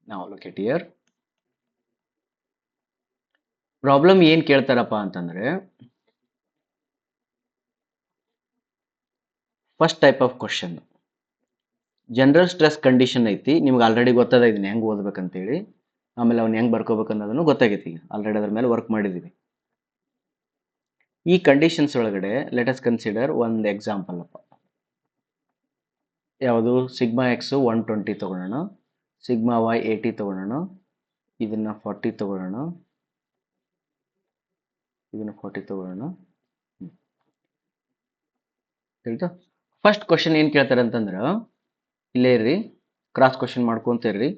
Now look at here. Problem ಏನ್ ಕೇಳ್ತಾರಪ್ಪ ಅಂತಂದ್ರೆ first type of question general stress condition ಐತಿ. ನಿಮ್ಗೆ ಆಲ್ರೆಡಿ ಗೊತ್ತದ ಇದನ್ನ ಹೆಂಗ್ ಓದ್ಬೇಕಂತೇಳಿ, ಆಮೇಲೆ ಅವ್ನು ಹೆಂಗ್ ಬರ್ಕೋಬೇಕು ಅನ್ನೋದನ್ನು ಗೊತ್ತಾಗೈತಿ. ಈಗ ಆಲ್ರೆಡಿ ಅದ್ರ ಮೇಲೆ ವರ್ಕ್ ಮಾಡಿದೀವಿ. ಈ ಕಂಡೀಷನ್ಸ್ ಒಳಗಡೆ ಲೆಟ್ ಅಸ್ ಕನ್ಸಿಡರ್ ಒಂದು ಎಕ್ಸಾಂಪಲ್ ಅಪ್ಪ. ಯಾವುದು ಸಿಗ್ಮಾ ಎಕ್ಸ್ 120 ತಗೊಳ್ಳೋಣ, ಸಿಗ್ಮಾ ವೈ 80 ತಗೊಳ್ಳೋಣ, ಇದನ್ನ 40 ತಗೊಳ್ಳೋಣ, ಇದನ್ನ 40 ತಗೊಳ್ಳೋಣ. ತಿಳಿತಾ? ಫಸ್ಟ್ ಕ್ವಶನ್ ಏನ್ ಕೇಳ್ತಾರೆ ಅಂತಂದ್ರ, ಇಲ್ಲೇ ಇರ್ರಿ, ಕ್ರಾಸ್ ಕ್ವಶನ್ ಮಾಡ್ಕೊಂತ ಇರ್ರಿ,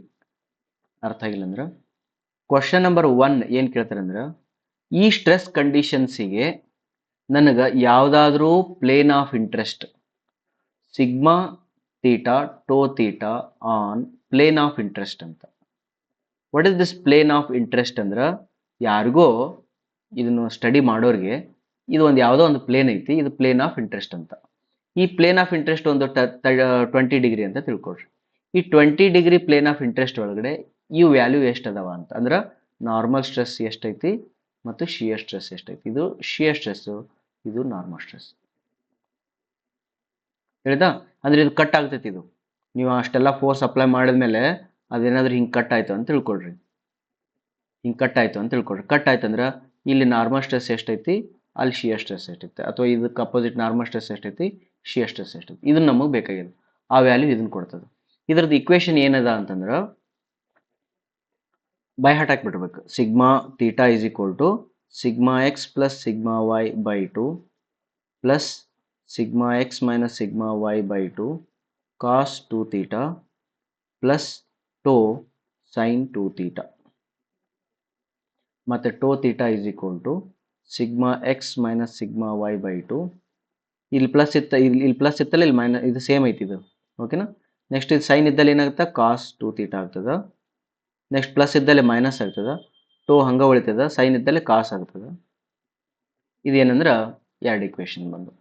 ಅರ್ಥ ಆಗಿಲ್ಲ ಅಂದ್ರ. ಕ್ವಶನ್ ನಂಬರ್ 1 ಏನ್ ಕೇಳ್ತಾರೆ ಅಂದ್ರ, ಈ ಸ್ಟ್ರೆಸ್ ಕಂಡೀಷನ್ಸಿಗೆ ನನಗೆ ಯಾವುದಾದ್ರೂ plane of interest sigma theta tau theta on plane of interest ಅಂತ. What is this plane of interest ಅಂದ್ರೆ, ಯಾರಿಗೋ ಇದನ್ನು ಸ್ಟಡಿ ಮಾಡೋರಿಗೆ ಇದು ಒಂದು ಯಾವುದೋ ಒಂದು ಪ್ಲೇನ್ ಐತಿ, ಇದು ಪ್ಲೇನ್ ಆಫ್ ಇಂಟ್ರೆಸ್ಟ್ ಅಂತ. ಈ ಪ್ಲೇನ್ ಆಫ್ ಇಂಟ್ರೆಸ್ಟ್ ಒಂದು 20 ಡಿಗ್ರಿ ಅಂತ ತಿಳ್ಕೊಳ್ರಿ. ಈ 20 ಡಿಗ್ರಿ ಪ್ಲೇನ್ ಆಫ್ ಇಂಟ್ರೆಸ್ಟ್ ಒಳಗಡೆ ಈ ವ್ಯಾಲ್ಯೂ ಎಷ್ಟು ಅದಾವ ಅಂತ ಅಂದ್ರೆ, ನಾರ್ಮಲ್ ಸ್ಟ್ರೆಸ್ ಎಷ್ಟೈತಿ ಮತ್ತು ಶಿಯರ್ ಸ್ಟ್ರೆಸ್ ಎಷ್ಟೈತಿ. ಇದು ಶಿಯರ್ ಸ್ಟ್ರೆಸ್, ಇದು ನಾರ್ಮಲ್ ಸ್ಟ್ರೆಸ್. ಹೇಳಿದಾ? ಅಂದ್ರೆ ಇದು ಕಟ್ ಆಗ್ತೈತಿ. ಇದು ನೀವು ಅಷ್ಟೆಲ್ಲ ಫೋರ್ಸ್ ಅಪ್ಲೈ ಮಾಡಿದ್ಮೇಲೆ ಅದೇನಾದ್ರೂ ಹಿಂಗೆ ಕಟ್ ಆಯ್ತು ಅಂತ ತಿಳ್ಕೊಳ್ರಿ. ಹಿಂಗೆ ಕಟ್ ಆಯ್ತು ಅಂತ ತಿಳ್ಕೊಳ್ರಿ. ಕಟ್ ಆಯ್ತು ಅಂದ್ರೆ ಇಲ್ಲಿ ನಾರ್ಮಲ್ ಸ್ಟ್ರೆಸ್ ಎಷ್ಟೈತಿ, ಅಲ್ಲಿ ಶಿಯರ್ ಸ್ಟ್ರೆಸ್ ಎಷ್ಟೈತಿ, ಅಥವಾ ಇದಕ್ಕೆ ಅಪೋಸಿಟ್ ನಾರ್ಮಲ್ ಸ್ಟ್ರೆಸ್ ಎಷ್ಟೈತಿ, ಶಿಯರ್ ಸ್ಟ್ರೆಸ್ ಎಷ್ಟೈತಿ. ಇದನ್ನ ನಮಗೆ ಬೇಕಾಗಿದೆ. ಆ ವ್ಯಾಲ್ಯೂ ಇದನ್ನ ಕೊಡ್ತದೆ. ಇದ್ರದ್ದು ಇಕ್ವೇಶನ್ ಏನದ ಅಂತಂದ್ರೆ, ಬೈ ಹಾರ್ಟ್ ಹಾಕ್ಬಿಡ್ಬೇಕು. Sigma theta is equal to sigma X plus sigma Y by 2 plus sigma X minus sigma Y by 2 cos 2 theta plus tau sine 2 theta. ಮತ್ತೆ tau theta is equal to sigma X minus sigma Y by 2. ಇಲ್ಲಿ plus ಇತ್ತ, ಇಲ್ಲಿ plus ಇತ್ತಲ್ಲ, ಇಲ್ಲಿ minus, ಇದು same ಐತಿ ಇದು. ಓಕೆನಾ? ನೆಕ್ಸ್ಟ್ ಇದು ಸೈನ್ ಇದ್ದಲ್ಲಿ ಏನಾಗುತ್ತೆ, ಕಾಸ್ 2 ಥೀಟಾ ಆಗ್ತದ. ನೆಕ್ಸ್ಟ್ ಪ್ಲಸ್ ಇದ್ದಲ್ಲಿ ಮೈನಸ್ ಆಗ್ತದ, ಟೋ ಹಂಗ ಉಳಿತದ, ಸೈನ್ ಇದ್ದಲ್ಲಿ ಕಾಸ್ ಆಗ್ತದ. ಇದೇನಂದ್ರೆ ಎರಡು ಇಕ್ವೇಶನ್ ಬಂದು.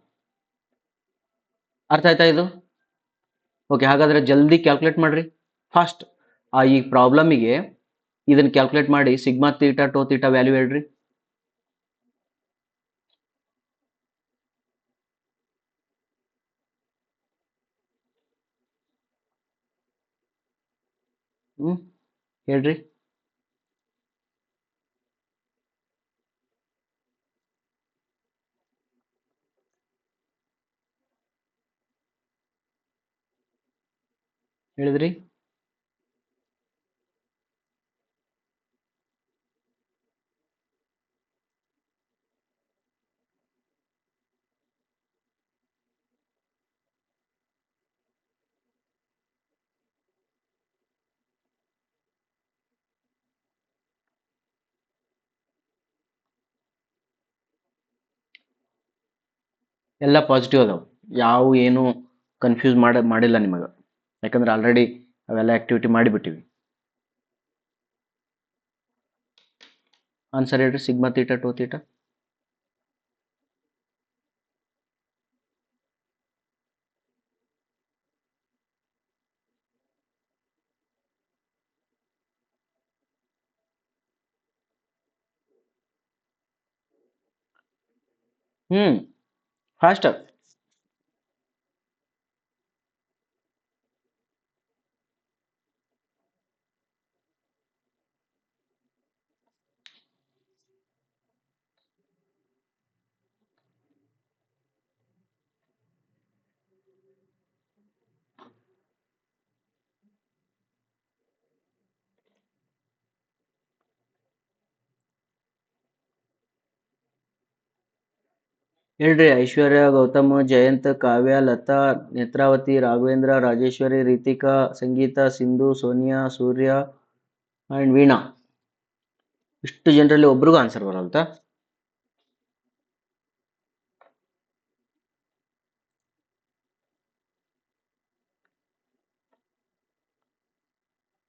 ಅರ್ಥ ಆಯ್ತಾ ಇದು? ಓಕೆ, ಹಾಗಾದ್ರೆ ಜಲ್ದಿ ಕ್ಯಾಲ್ಕುಲೇಟ್ ಮಾಡ್ರಿ ಫಾಸ್ಟ್. ಈ ಪ್ರಾಬ್ಲಮಿಗೆ ಇದನ್ನ ಕ್ಯಾಲ್ಕುಲೇಟ್ ಮಾಡಿ sigma theta tau theta value ಹೇಳ್ರಿ. ಹೇಳ್ರಿ. ಹೇಳಿದ್ರಿ? ಎಲ್ಲ ಪಾಸಿಟಿವ್ ಅದಾವ, ಯಾವ ಏನು ಕನ್ಫ್ಯೂಸ್ ಮಾಡಿಲ್ಲ ನಿಮಗೆ, ಯಾಕಂದ್ರೆ ಆಲ್ರೆಡಿ ಅವೆಲ್ಲ ಆಕ್ಟಿವಿಟಿ ಮಾಡಿಬಿಟ್ಟಿವಿ. ಆನ್ಸರ್ ಹೇಳ್ರಿ. Sigma theta tau theta. Fast. ಹೇಳ್ರಿ. ಐಶ್ವರ್ಯ, ಗೌತಮ್, ಜಯಂತ್, ಕಾವ್ಯ, ಲತಾ, ನೇತ್ರಾವತಿ, ರಾಘವೇಂದ್ರ, ರಾಜೇಶ್ವರಿ, ರೀತಿಕಾ, ಸಂಗೀತ, ಸಿಂಧು, ಸೋನಿಯಾ, ಸೂರ್ಯ ಅಂಡ್ ವೀಣಾ. ಇಷ್ಟು ಜನರಲ್ಲಿ ಒಬ್ರಿಗೂ ಆನ್ಸರ್ ಬರಲ್ತ.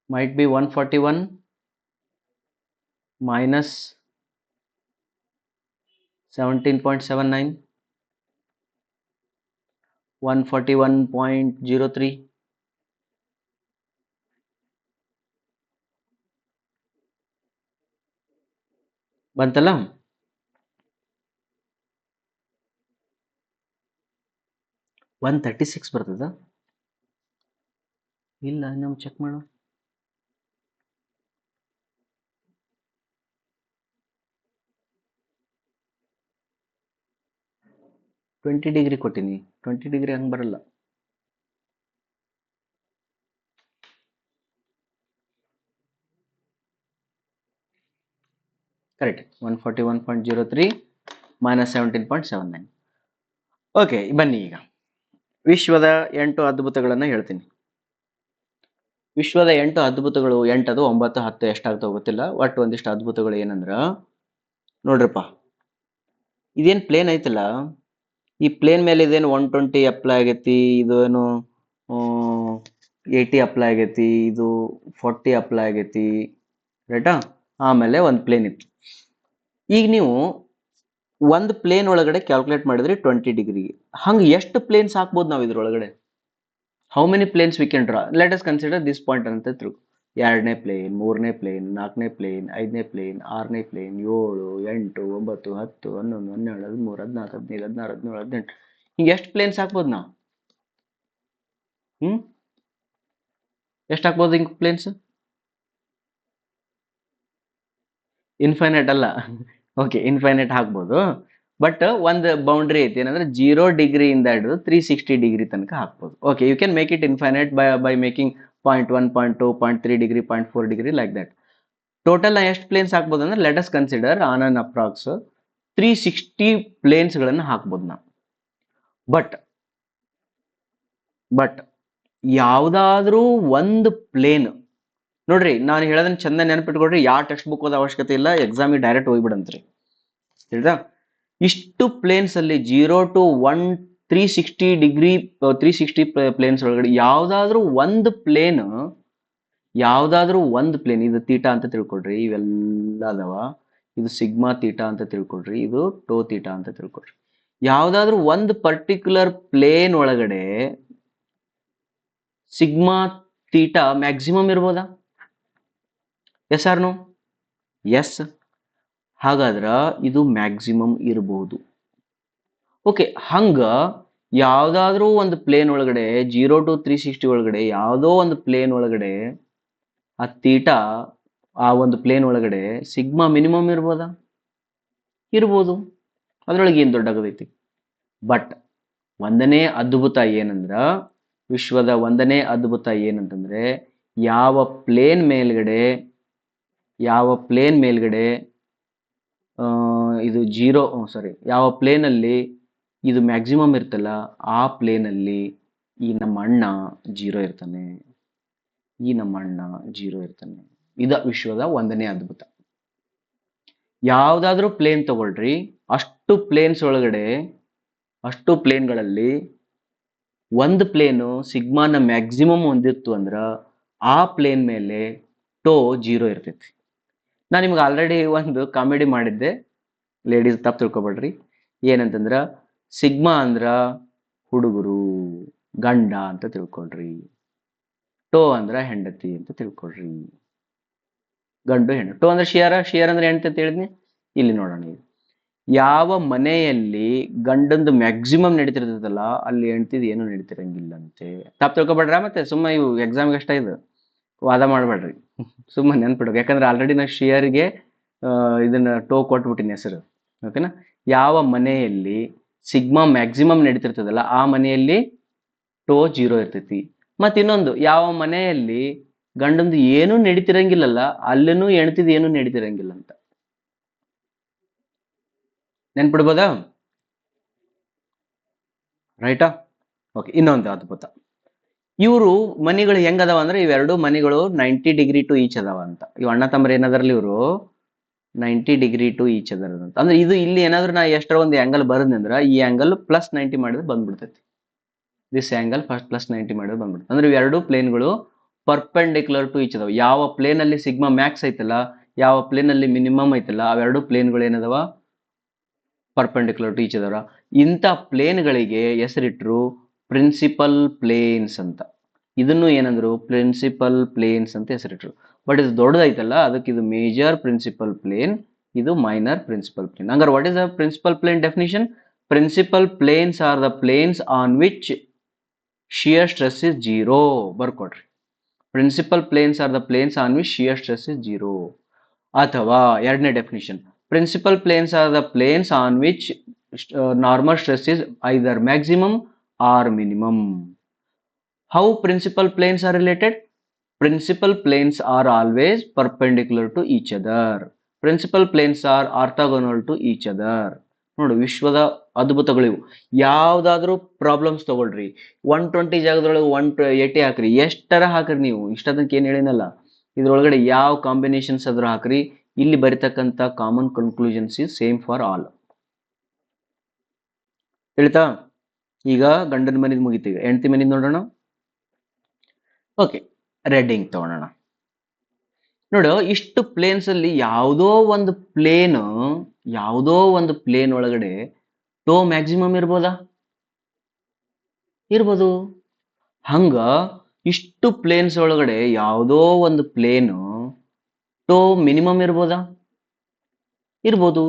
might be 141 minus 17.79, 141.03, ಬಂತಲ್ಲ? 136 ಬರ್ತದ? ಇಲ್ಲ, ನಾವು ಚೆಕ್ ಮಾಡು. ಟ್ವೆಂಟಿ ಡಿಗ್ರಿ ಕೊಟ್ಟಿನಿ, 20 ಡಿಗ್ರಿ ಹಂಗೆ ಬರಲ್ಲ. Correct, 141.03 minus 17.79. ಓಕೆ, ಬನ್ನಿ ಈಗ ವಿಶ್ವದ 8 ಅದ್ಭುತಗಳನ್ನು ಹೇಳ್ತೀನಿ. ವಿಶ್ವದ 8 ಅದ್ಭುತಗಳು, 8 ಅದು 9 10 ಎಷ್ಟಾಗ್ತಾವ ಗೊತ್ತಿಲ್ಲ, ಒಟ್ಟು ಒಂದಿಷ್ಟು ಅದ್ಭುತಗಳು ಏನಂದ್ರ ನೋಡ್ರಪ್ಪ, ಇದೇನು ಪ್ಲೇನ್ ಐತಲ್ಲ, ಈ ಪ್ಲೇನ್ ಮೇಲೆ ಇದೇನು 120 ಅಪ್ಲೈ ಆಗೈತಿ, ಇದು ಏನು 80 ಅಪ್ಲೈ ಆಗೈತಿ, ಇದು 40 ಅಪ್ಲೈ ಆಗೈತಿ, ರೈಟಾ? ಆಮೇಲೆ ಒಂದು ಪ್ಲೇನ್ ಇತ್ತು. ಈಗ ನೀವು ಒಂದು ಪ್ಲೇನ್ ಒಳಗಡೆ ಕ್ಯಾಲ್ಕುಲೇಟ್ ಮಾಡಿದ್ರಿ 20 ಡಿಗ್ರಿ. ಹಂಗೆ ಎಷ್ಟು ಪ್ಲೇನ್ಸ್ ಹಾಕ್ಬೋದು ನಾವು ಇದ್ರೊಳಗಡೆ? How many planes we can draw? Let us consider this point ಅಂತ ತಿಳ್ಕೊ. 2ನೇ ಪ್ಲೇನ್, 3ನೇ ಪ್ಲೇನ್, 4ನೇ ಪ್ಲೇನ್, 5ನೇ ಪ್ಲೇನ್, 6ನೇ ಪ್ಲೇನ್, 7 8 9 10 11 12 13 14 15 16 17 18 ಹಿಂಗೆ ಎಷ್ಟು ಪ್ಲೇನ್ಸ್ ಹಾಕ್ಬೋದು ನಾವು? ಎಷ್ಟು ಹಾಕ್ಬೋದು ಹಿಂಗೆ ಪ್ಲೇನ್ಸ್? ಇನ್ಫೈನೈಟ್ ಅಲ್ಲ. ಓಕೆ, ಇನ್ಫೈನೈಟ್ ಹಾಕ್ಬೋದು. ಬಟ್ ಒಂದು ಬೌಂಡ್ರಿ ಐತಿ, ಏನಂದ್ರೆ 0 ಡಿಗ್ರಿಯಿಂದ ಹಿಡಿದು 360 ಡಿಗ್ರಿ ತನಕ ಹಾಕ್ಬೋದು. Okay, you can make it infinite by making 0.1 0.2 0.3 degree 0.4 degree like that. Total ನಾ ಎಷ್ಟು ಪ್ಲೇನ್ಸ್ ಹಾಕ್ಬೋದು ಅಂದ್ರೆ let us consider on an approx 360 ಪ್ಲೇನ್ಸ್ಗಳನ್ನು ಹಾಕ್ಬೋದು ನಾವು. ಬಟ್ ಯಾವುದಾದ್ರೂ ಒಂದು ಪ್ಲೇನ್ ನೋಡ್ರಿ, ನಾನು ಹೇಳೋದನ್ನ ಚಂದ ನೆನಪಿಟ್ಕೊಡ್ರಿ, ಯಾವ ಟೆಕ್ಸ್ಟ್ ಬುಕ್ ಓದೋ ಅವಶ್ಯಕತೆ ಇಲ್ಲ, ಎಕ್ಸಾಮಿಗೆ ಡೈರೆಕ್ಟ್ ಹೋಗ್ಬಿಡಂತ್ರಿ, ಹೇಳ್ದಾ? ಇಷ್ಟು ಪ್ಲೇನ್ಸ್ ಅಲ್ಲಿ 0 to 1 360 ಡಿಗ್ರಿ 360 ಪ್ಲೇನ್ಸ್ ಒಳಗಡೆ ಯಾವುದಾದ್ರೂ ಒಂದು ಪ್ಲೇನ್ ಇದು ತೀಟಾ ಅಂತ ತಿಳ್ಕೊಳ್ರಿ, ಇವೆಲ್ಲ ಅದಾವ, ಇದು ಸಿಗ್ಮಾ ತೀಟಾ ಅಂತ ತಿಳ್ಕೊಳ್ರಿ, ಇದು ಟೋ ತೀಟಾ ಅಂತ ತಿಳ್ಕೊಳ್ರಿ. ಯಾವುದಾದ್ರೂ ಒಂದು ಪರ್ಟಿಕ್ಯುಲರ್ ಪ್ಲೇನ್ ಒಳಗಡೆ ಸಿಗ್ಮಾ ತೀಟಾ ಮ್ಯಾಕ್ಸಿಮಮ್ ಇರ್ಬೋದಾ? Yes or no? ಎಸ್. ಹಾಗಾದ್ರ ಇದು ಮ್ಯಾಕ್ಸಿಮಮ್ ಇರಬಹುದು. ಓಕೆ, ಹಂಗ ಯಾವ್ದಾದ್ರೂ ಒಂದು ಪ್ಲೇನ್ ಒಳಗಡೆ 0 to 360 ಒಳಗಡೆ ಯಾವುದೋ ಒಂದು ಪ್ಲೇನ್ ಒಳಗಡೆ ಆ ತೀಟಾ, ಆ ಒಂದು ಪ್ಲೇನ್ ಒಳಗಡೆ ಸಿಗ್ಮಾ ಮಿನಿಮಮ್ ಇರ್ಬೋದಾ? ಇರ್ಬೋದು. ಅದ್ರೊಳಗೆ ಏನು ದೊಡ್ಡಾಗದೈತಿ? ಬಟ್ ಒಂದನೇ ಅದ್ಭುತ ಏನಂದ್ರ, ವಿಶ್ವದ ಒಂದನೇ ಅದ್ಭುತ ಏನಂತಂದ್ರೆ, ಯಾವ ಪ್ಲೇನ್ ಮೇಲ್ಗಡೆ ಇದು ಯಾವ ಪ್ಲೇನಲ್ಲಿ ಇದು ಮ್ಯಾಕ್ಸಿಮಮ್ ಇರ್ತಲ್ಲ, ಆ ಪ್ಲೇನಲ್ಲಿ ಈ ನಮ್ಮ ಅಣ್ಣ 0 ಇರ್ತಾನೆ, ಇದು ವಿಶ್ವದ ಒಂದನೇ ಅದ್ಭುತ. ಯಾವ್ದಾದ್ರೂ ಪ್ಲೇನ್ ತಗೊಳ್ರಿ, ಅಷ್ಟು ಪ್ಲೇನ್ಗಳಲ್ಲಿ ಒಂದು ಪ್ಲೇನು ಸಿಗ್ಮಾನ ಮ್ಯಾಕ್ಸಿಮಮ್ ಹೊಂದಿತ್ತು ಅಂದ್ರ ಆ ಪ್ಲೇನ್ ಮೇಲೆ ಟೋ 0 ಇರ್ತೈತಿ. ನಾನು ನಿಮ್ಗೆ ಆಲ್ರೆಡಿ ಒಂದು ಕಾಮಿಡಿ ಮಾಡಿದ್ದೆ, ಲೇಡೀಸ್ ತಪ್ಪು ತಿಳ್ಕೊಬೇಡ್ರಿ. ಏನಂತಂದ್ರ, ಸಿಗ್ಮಾ ಅಂದ್ರ ಹುಡುಗರು, ಗಂಡ ಅಂತ ತಿಳ್ಕೊಳ್ರಿ, ಟೋ ಅಂದ್ರ ಹೆಂಡತಿ ಅಂತ ತಿಳ್ಕೊಳ್ರಿ, ಗಂಡು ಹೆಣ್ಣು. ಟೋ ಅಂದ್ರೆ ಶಿಯರ್ ಅಂದ್ರೆ ಹೆಂಡತಿ ಅಂತ ಹೇಳಿದ್ನಿ. ಇಲ್ಲಿ ನೋಡೋಣ, ಯಾವ ಮನೆಯಲ್ಲಿ ಗಂಡಂದು ಮ್ಯಾಕ್ಸಿಮಮ್ ನಡೀತಿರ್ತದಲ್ಲ ಅಲ್ಲಿ ಹೆಂಡತಿದ್ ಏನು ನಡೀತಿರಂಗಿಲ್ಲಂತೆ. ತಪ್ಪು ತಿಳ್ಕೊಬೇಡ್ರ, ಮತ್ತೆ ಸುಮ್ಮನೆ ಇವು ಎಕ್ಸಾಮ್ಗೆ ಅಷ್ಟ ಇದು ವಾದ ಮಾಡ್ಬೇಡ್ರಿ, ಸುಮ್ಮನೆ ನೆನ್ಪಿಡ್ಬೇಕು. ಯಾಕಂದ್ರೆ ಆಲ್ರೆಡಿ ನಾ ಶಿಯರ್ಗೆ ಇದನ್ನ ಟೋ ಕೊಟ್ಬಿಟ್ಟಿನಿ ಹೆಸರು. ಓಕೆನಾ? ಯಾವ ಮನೆಯಲ್ಲಿ ಸಿಗ್ಮಾ ಮ್ಯಾಕ್ಸಿಮಮ್ ನಡೀತಿರ್ತದಲ್ಲ ಆ ಮನೆಯಲ್ಲಿ ಟೋ 0 ಇರ್ತೈತಿ. ಮತ್ತೆ ಇನ್ನೊಂದು, ಯಾವ ಮನೆಯಲ್ಲಿ ಗಂಡಂದು ಏನು ನಡೀತಿರಂಗಿಲ್ಲಲ್ಲ ಅಲ್ಲೂ ಹೆಣ್ತಿದ್ ಏನು ನಡೀತಿರಂಗಿಲ್ಲ ಅಂತ ನೆನ್ಪಿಡ್ಬೋದಾ? ರೈಟಾ? ಓಕೆ, ಇನ್ನೊಂದು ಅದ್ಭುತ. ಇವರು ಮನಿಗಳು ಹೆಂಗದಾವ ಅಂದ್ರೆ, ಇವೆರಡು ಮನಿಗಳು 90 ಡಿಗ್ರಿ ಟು ಈಚ್ ಅದಾವ ಅಂತ. ಇವ್ ಅಣ್ಣ ತಮ್ಮರು ಏನದರಲ್ಲಿ ಇವರು 90 ಡಿಗ್ರಿ ಟು ಈಚ್ ಅದರ ಅಂತ. ಅಂದ್ರೆ ಇದು ಇಲ್ಲಿ ಏನಾದ್ರು ನಾ ಎಷ್ಟರ ಒಂದು ಆಂಗಲ್ ಬರದ್ನಿ ಅಂದ್ರ ಈ ಆಂಗಲ್ +90 ಮಾಡಿದ್ರೆ ಬಂದ್ಬಿಡ್ತೈತಿ. ದಿಸ್ ಆಂಗಲ್ +90 ಮಾಡಿದ್ರೆ ಬಂದ್ಬಿಡ್ತೈತಿ. ಅಂದ್ರೆ ಇವೆರಡು ಪ್ಲೇನ್ಗಳು ಪರ್ಪೆಂಡಿಕ್ಯುಲರ್ ಟು ಈಚ್ ಅದಾವ. ಯಾವ ಪ್ಲೇನ್ ಅಲ್ಲಿ ಸಿಗ್ಮಾ ಮ್ಯಾಕ್ಸ್ ಐತಲ್ಲ, ಯಾವ ಪ್ಲೇನ್ ಅಲ್ಲಿ ಮಿನಿಮಮ್ ಐತಲ್ಲ, ಅವೆರಡು ಪ್ಲೇನ್ಗಳು ಏನದವ ಪರ್ಪೆಂಡಿಕ್ಯುಲರ್ ಟು ಈಚ್ ಅದರ. ಇಂಥ ಪ್ಲೇನ್ಗಳಿಗೆ ಹೆಸರಿಟ್ರು ಪ್ರಿನ್ಸಿಪಲ್ ಪ್ಲೇನ್ಸ್ ಅಂತ. ಇದನ್ನು ಏನಂದ್ರು ಪ್ರಿನ್ಸಿಪಲ್ ಪ್ಲೇನ್ಸ್ ಅಂತ ಹೆಸರಿಟ್ರು. ಬಟ್ ಇದು ದೊಡ್ಡದೈತಲ್ಲ, ಅದಕ್ಕೆ ಇದು ಮೇಜರ್ ಪ್ರಿನ್ಸಿಪಲ್ ಪ್ಲೇನ್, ಇದು ಮೈನರ್ ಪ್ರಿನ್ಸಿಪಲ್ ಪ್ಲೇನ್. ಹಂಗಾರೆ what is the principal plane definition? Principal planes are the planes on which shear stress is zero. ಬರ್ಕೊಡ್ರಿ. Principal planes are the planes on which shear stress is zero. ಅಥವಾ ಎರಡನೇ definition, principal planes are the planes on which normal stress is either maximum or minimum. How principal planes are related? Principal planes are always perpendicular to each other. Principal planes are orthogonal to each other. ನೋಡಿ, ವಿಶ್ವದ ಅದ್ಭುತಗಳಿವು. ಯಾವ್ದಾದ್ರು problems ತಗೊಳ್ರಿ, 120 ಜಾಗದೊಳಗೆ 180 ಹಾಕ್ರಿ, ಎಷ್ಟರ ಹಾಕ್ರಿ ನೀವು, ಇಷ್ಟದಕ್ಕೆ ಏನ್ ಹೇಳಿನಲ್ಲ, ಇದ್ರೊಳಗಡೆ ಯಾವ ಕಾಂಬಿನೇಷನ್ಸ್ ಆದ್ರೂ ಹಾಕ್ರಿ, ಇಲ್ಲಿ ಬರಿತಕ್ಕಂತ common conclusions is same for all. ತಿಳಿತಾ? ಈಗ ಗಂಡನ ಮನಿದ್ ಮುಗಿತೀವಿ, ಹೆಂಡತಿ ಮನಿದ್ ನೋಡೋಣ. ಓಕೆ, ರೆಡ್ಡಿಂಗ್ ತಗೊಳ್ಳೋಣ. ನೋಡು, ಇಷ್ಟು ಪ್ಲೇನ್ಸ್ ಅಲ್ಲಿ ಯಾವುದೋ ಒಂದು ಪ್ಲೇನ್ ಒಳಗಡೆ ಟೋ ಮ್ಯಾಕ್ಸಿಮಮ್ ಇರ್ಬೋದಾ? ಇರ್ಬೋದು. ಹಂಗ ಇಷ್ಟು ಪ್ಲೇನ್ಸ್ ಒಳಗಡೆ ಯಾವುದೋ ಒಂದು ಪ್ಲೇನ್ ಟೋ ಮಿನಿಮಮ್ ಇರ್ಬೋದಾ? ಇರ್ಬೋದು.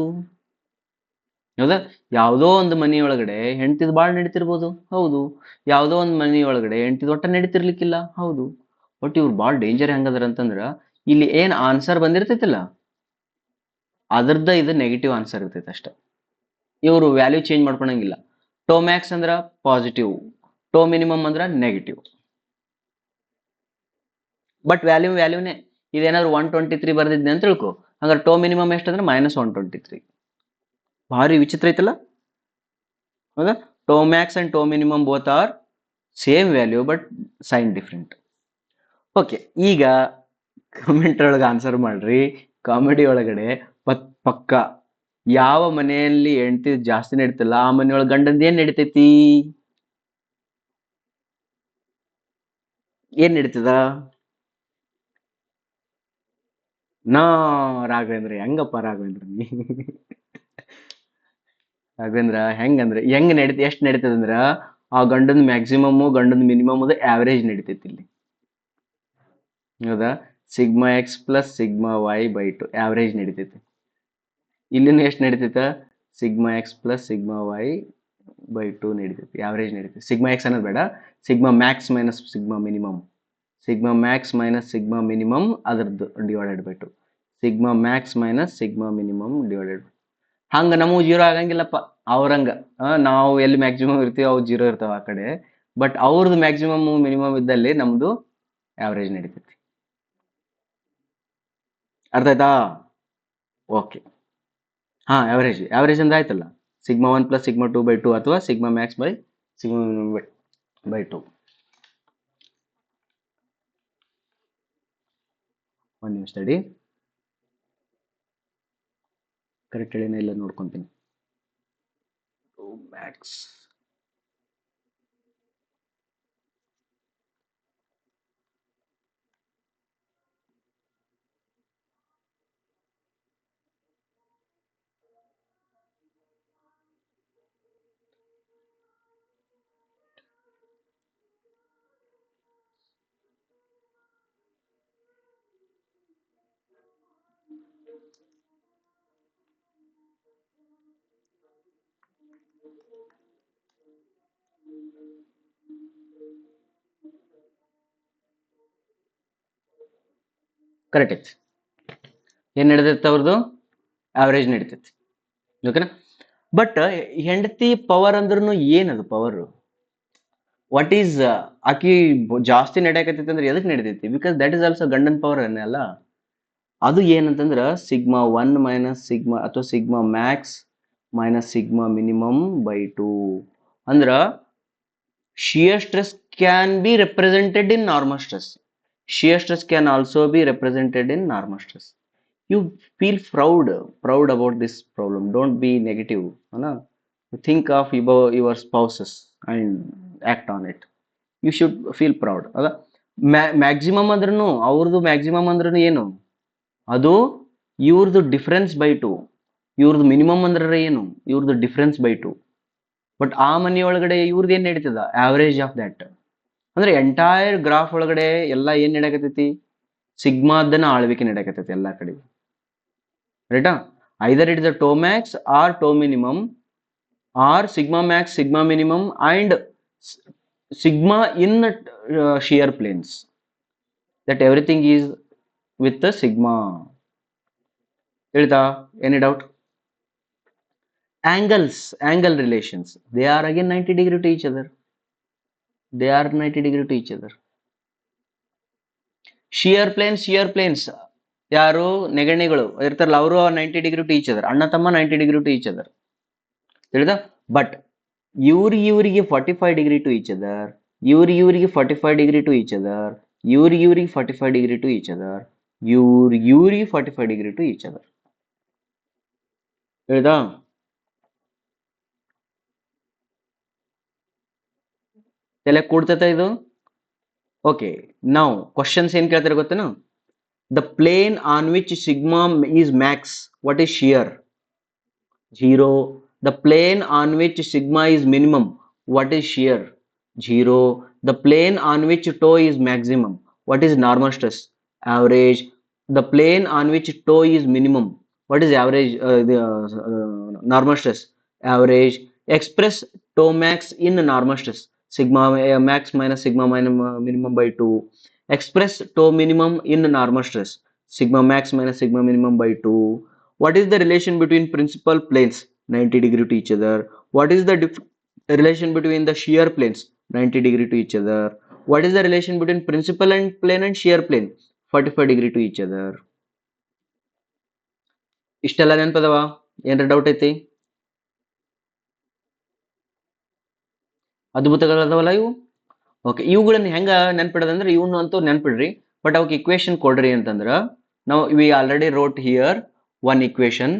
ಹೌದಾ? ಯಾವುದೋ ಒಂದು ಮನಿ ಒಳಗಡೆ ಹೆಂಡತಿದ್ ಬಾಳ್ ನಡೀತಿರ್ಬೋದು. ಹೌದು. ಯಾವುದೋ ಒಂದು ಮನಿ ಒಳಗಡೆ ಹೆಂಡತಿದ್ ಒಟ್ಟ ನಡೀತಿರ್ಲಿಕ್ಕಿಲ್ಲ. ಹೌದು. ಬಟ್ ಇವ್ರು ಬಾಳ್ ಡೇಂಜರ್ ಹೆಂಗದಾರ ಅಂತಂದ್ರ, ಇಲ್ಲಿ ಏನ್ ಆನ್ಸರ್ ಬಂದಿರ್ತೈತಿಲ್ಲ, ಅದ್ರದ್ದು ಇದು ನೆಗೆಟಿವ್ ಆನ್ಸರ್ ಇರ್ತೈತೆ ಅಷ್ಟೇ. ಇವರು ವ್ಯಾಲ್ಯೂ ಚೇಂಜ್ ಮಾಡ್ಕೊಳಂಗಿಲ್ಲ. ಟೋ ಮ್ಯಾಕ್ಸ್ ಅಂದ್ರ ಪಾಸಿಟಿವ್, ಟೋ ಮಿನಿಮಮ್ ಅಂದ್ರ ನೆಗೆಟಿವ್. ಬಟ್ ವ್ಯಾಲ್ಯೂನೇ. ಇದೇನಾದ್ರು 123 ಬರ್ದಿದ್ನೆ ಅಂತ ತಿಳ್ಕೊ, ಹಂಗಾರೆ ಟೋ ಮಿನಿಮಮ್ ಎಷ್ಟಂದ್ರೆ -123. ಭಾರಿ ವಿಚಿತ್ರ ಐತಲ್ಲ, ಹೌದಾ? Tau max and tau minimum both are same value but sign different. Okay, ಈಗ ಕಮೆಂಟ್ ಒಳಗೆ ಆನ್ಸರ್ ಮಾಡ್ರಿ. ಕಾಮಿಡಿ ಒಳಗಡೆ ಪಕ್ಕ ಯಾವ ಮನೆಯಲ್ಲಿ ಹೆಂಡತಿ ಜಾಸ್ತಿ ನಡೀತಿಲ್ಲ ಆ ಮನೆಯೊಳಗೆ ಗಂಡಂದ ಏನ್ ನಡೀತೈತಿ? ಏನ್ ನಡೀತದ? ನಾ ರಾಘವೇಂದ್ರ, ಹೆಂಗಪ್ಪ ರಾಘವೇಂದ್ರ ನೀ? ರಾಘವೇಂದ್ರ ಹೆಂಗಂದ್ರೆ ಎಷ್ಟು ನಡೀತದ ಅಂದ್ರ, ಆ ಗಂಡನ ಮ್ಯಾಕ್ಸಿಮಮ್ ಗಂಡನ ಮಿನಿಮಮ್ ಆವರೇಜ್ ನಡೀತೈತಿ ಇಲ್ಲಿ. ಹೌದಾ? Sigma X plus sigma Y by 2 average ನಡೀತೈತಿ. ಇಲ್ಲಿನೂ ಎಷ್ಟು ನಡೀತೈತ? Sigma X plus sigma Y by 2 ನಡೀತೈತಿ, ಆವರೇಜ್ ನಡೀತೈತಿ. ಸಿಗ್ಮಾ ಎಕ್ಸ್ ಅನ್ನೋದು ಬೇಡ, sigma max minus sigma minimum. Sigma max minus sigma minimum ಅದರದ್ದು divided by 2. Sigma max minus sigma minimum divided. ಹಂಗ ನಮಗೂ ಜೀರೋ ಆಗಂಗಿಲ್ಲಪ್ಪ ಅವ್ರಂಗ. ನಾವು ಎಲ್ಲಿ ಮ್ಯಾಕ್ಸಿಮಮ್ ಇರ್ತೀವಿ ಅವು ಜೀರೋ ಇರ್ತಾವ ಆ ಕಡೆ. ಬಟ್ ಅವ್ರದ್ದು ಮ್ಯಾಕ್ಸಿಮಮ್ ಮಿನಿಮಮ್ ಇದ್ದಲ್ಲಿ ನಮ್ದು ಆವರೇಜ್ ನಡೀತೈತಿ. ಅರ್ಥ ಆಯ್ತಾ? ಓಕೆ. ಆವರೇಜ್ ಅಂದ್ರೆ ಆಯ್ತಲ್ಲ, ಸಿಗ್ಮಾ 1 ಪ್ಲಸ್ ಸಿಗ್ಮಾ 2 ಬೈ 2 ಅಥವಾ sigma Max by sigma minimum by 2. ಒಂದು ನಿಮಿಷ ತಡಿ, ಕರೆಕ್ಟ್ ಹೇಳಿನ ಇಲ್ಲ ನೋಡ್ಕೊಂತೀನಿ. ಮ್ಯಾಕ್ಸ್ ಕರೆಕ್ಟ್ ಐತಿ. ಏನ್ ನಡೀತೈತೆ ಅವ್ರದ್ದು? ಆವರೇಜ್ ನಡೀತೈತಿ. ಓಕೆನಾ? ಬಟ್ ಹೆಂಡತಿ ಪವರ್ ಅಂದ್ರೂ ಏನದು ಪವರ್? ವಾಟ್ ಈಸ್ ಆಕಿ ಜಾಸ್ತಿ ನಡೆಯಕತ್ತೈತಿ ಅಂದ್ರೆ ಎದಕ್ ನಡೀತೈತಿ? ಬಿಕಾಸ್ ದಟ್ ಈಸ್ ಆಲ್ಸೋ ಗಂಡನ್ ಪವರ್ ಅಲ್ಲ. ಅದು ಏನಂತಂದ್ರ ಸಿಗ್ಮಾ 1 ಮೈನಸ್ ಸಿಗ್ಮಾ ಅಥವಾ sigma max minus sigma minimum by 2. ಅಂದ್ರ shear stress can be represented in normal stress. Shear stress can also be represented in normal stress. You feel proud about this problem. Don't be negative. Think of your spouses and act on it. You should feel proud. Maximum ಅಂದ್ರೂ ಅವ್ರದ್ದು maximum ಅಂದ್ರೂ ಏನು? ಅದು ಇವ್ರದ್ದು difference by 2. ಇವ್ರದ್ದು minimum ಅಂದ್ರೆ ಏನು? ಇವ್ರದ್ದು ಡಿಫರೆನ್ಸ್ ಬೈ 2. ಬಟ್ ಆ ಮನೆಯೊಳಗಡೆ ಇವ್ರದ್ದು ಏನ್ ನಡೀತದ? Average of that. ಅಂದ್ರೆ ಎಂಟೈರ್ ಗ್ರಾಫ್ ಒಳಗಡೆ ಎಲ್ಲ ಏನ್ ನಡಕತೈತಿ? ಸಿಗ್ಮಾದನ್ನ ಆಳ್ವಿಕೆ ನಡಕತೈತಿ ಎಲ್ಲಾ ಕಡೆ. ರೈಟಾ? either it is a tau max or tau minimum or sigma max, sigma minimum and sigma in shear planes, that everything is with the sigma. ತಿಳಿತಾ? Any doubt? Angle relations, they are again 90 degree to each other. They are 90 degree to each other. Shear planes ಯಾರು ನೆಗಣಿಗಳು ಇರ್ತಾರಲ್ಲ ಅವರು 90 degree to each other, ಅಣ್ಣ ತಮ್ಮ 90 degree to each other. ತಿಳಿದ? But ಇವರಿಗೆ 45 degree to each other, ಇವರಿಗೆ 45 degree to each other, ಇವರಿಗೆ 45 degree to each other, ಇವರಿಗೆ 45 ಡಿಗ್ರಿ ಟು ಈಚ್ ಅದರ್. ತಿಳಿದಾ? ತಲೆ ಕೂಡ್ತೈತ ಇದು? ಓಕೆ, ನಾವು ಕ್ವಶನ್ಸ್ ಏನ್ ಕೇಳ್ತಾರೆ ಗೊತ್ತೇನು? The plane on which sigma is max, what is shear? 0. The plane on which sigma is minimum, what is shear? 0. The plane on which tau is maximum, what is normal stress? Average. The plane on which tau is minimum, what is average? Normal stress? Average. Express tau max in normal stress, sigma max minus sigma minimum by 2. Express tau minimum in normal stress, sigma max minus sigma minimum by 2. What is the relation between principal planes? 90 degree to each other. What is the relation between the shear planes? 90 degree to each other. What is the relation between principal and plane and shear plane? 45 degree to each other. ಇಷ್ಟೆಲ್ಲ ನೆನಪದವ? ಏನ್ರ doubt ಐತಿ? ಅದ್ಭುತಗಳದವಲ್ಲ ಇವು. Okay, ಇವುಗಳನ್ನ ಹೆಂಗ ನೆನ್ಪಿಡೋದಂದ್ರೆ ಇವನು ಅಂತೂ ನೆನ್ಪಿಡ್ರಿ, but ಅವಕ್ಕೆ equation ಕೊಡ್ರಿ ಅಂತಂದ್ರ ನಾವು we already wrote here one equation.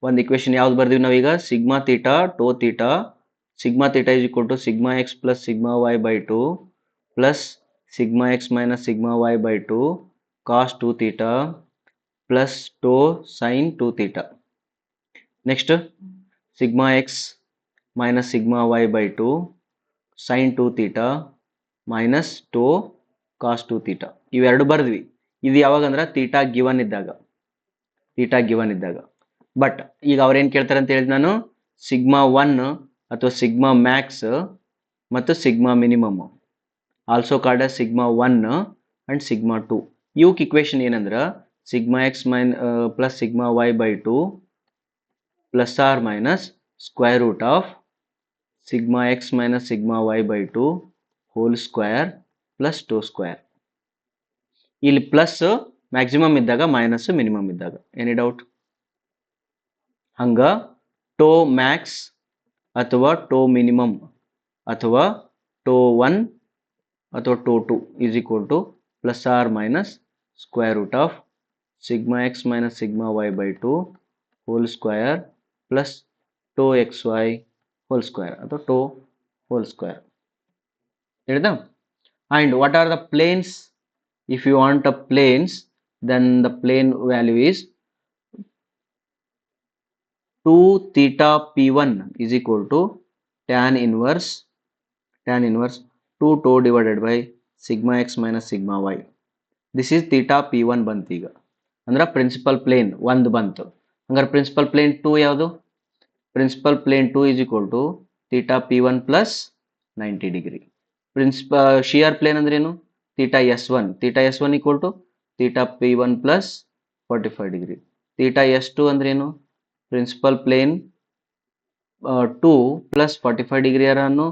ಒಂದು ಇಕ್ವೇಶನ್ ಯಾವ್ದು ಬರ್ದಿವಿ ನಾವೀಗ? Sigma theta tau theta, sigma theta is equal to sigma X plus sigma Y by two plus sigma X minus sigma Y by two cos two theta plus tau sine two theta. Next sigma X minus sigma Y by two sine two theta minus tau cos two theta. ಇವೆರಡು ಬರ್ದ್ವಿ. ಇದು ಯಾವಾಗಂದ್ರೆ theta given ಇದ್ದಾಗ, theta given ಇದ್ದಾಗ. But ಈಗ ಅವ್ರೇನು ಕೇಳ್ತಾರೆ ಅಂತ ಹೇಳಿದ್ ನಾನು, ಸಿಗ್ಮಾ 1 ಅಥವಾ ಸಿಗ್ಮಾ ಮ್ಯಾಕ್ಸ್ ಮತ್ತು sigma minimum, also called as sigma 1 and sigma 2. ಇವಕ್ಕೆ ಇಕ್ವೇಶನ್ ಏನಂದ್ರೆ sigma X plus sigma Y by two plus or minus square root of sigma X minus sigma Y by two whole square plus tau square. ಇಲ್ಲಿ plus maximum ಇದ್ದಾಗ, minus minimum ಇದ್ದಾಗ. Any doubt? ಹಂಗ tau Max ಅಥವಾ ಟೋ minimum ಅಥವಾ tau 1 ಅಥವಾ tau 2 is equal to plus or minus square root of sigma X minus sigma Y by two whole square plus tau X Y whole square ಅಥವಾ tau whole square. ಹೇಳಿದ? and what are the planes? If you want a planes, then the plane value is 2 theta p1 is equal to tan inverse 2 tau divided by sigma x minus sigma y. This is theta p1 ಬಂತು. ಈಗ ಅಂದ್ರೆ principal plane 1 ಬಂತು. ಹಂಗಾರೆ principal plane 2 ಯಾವುದು? Principal plane 2 is equal to theta p1 plus 90 degree. Principal shear plane ಅಂದ್ರೆ ಏನು? theta s1 equal to theta p1 plus 45 degree. theta s2 ಅಂದ್ರೆ ಏನು? ಪ್ರಿನ್ಸಿಪಲ್ ಪ್ಲೇನ್ 2 ಪ್ಲಸ್ 45 ಡಿಗ್ರಿ ಅರ ಅನ್ನು,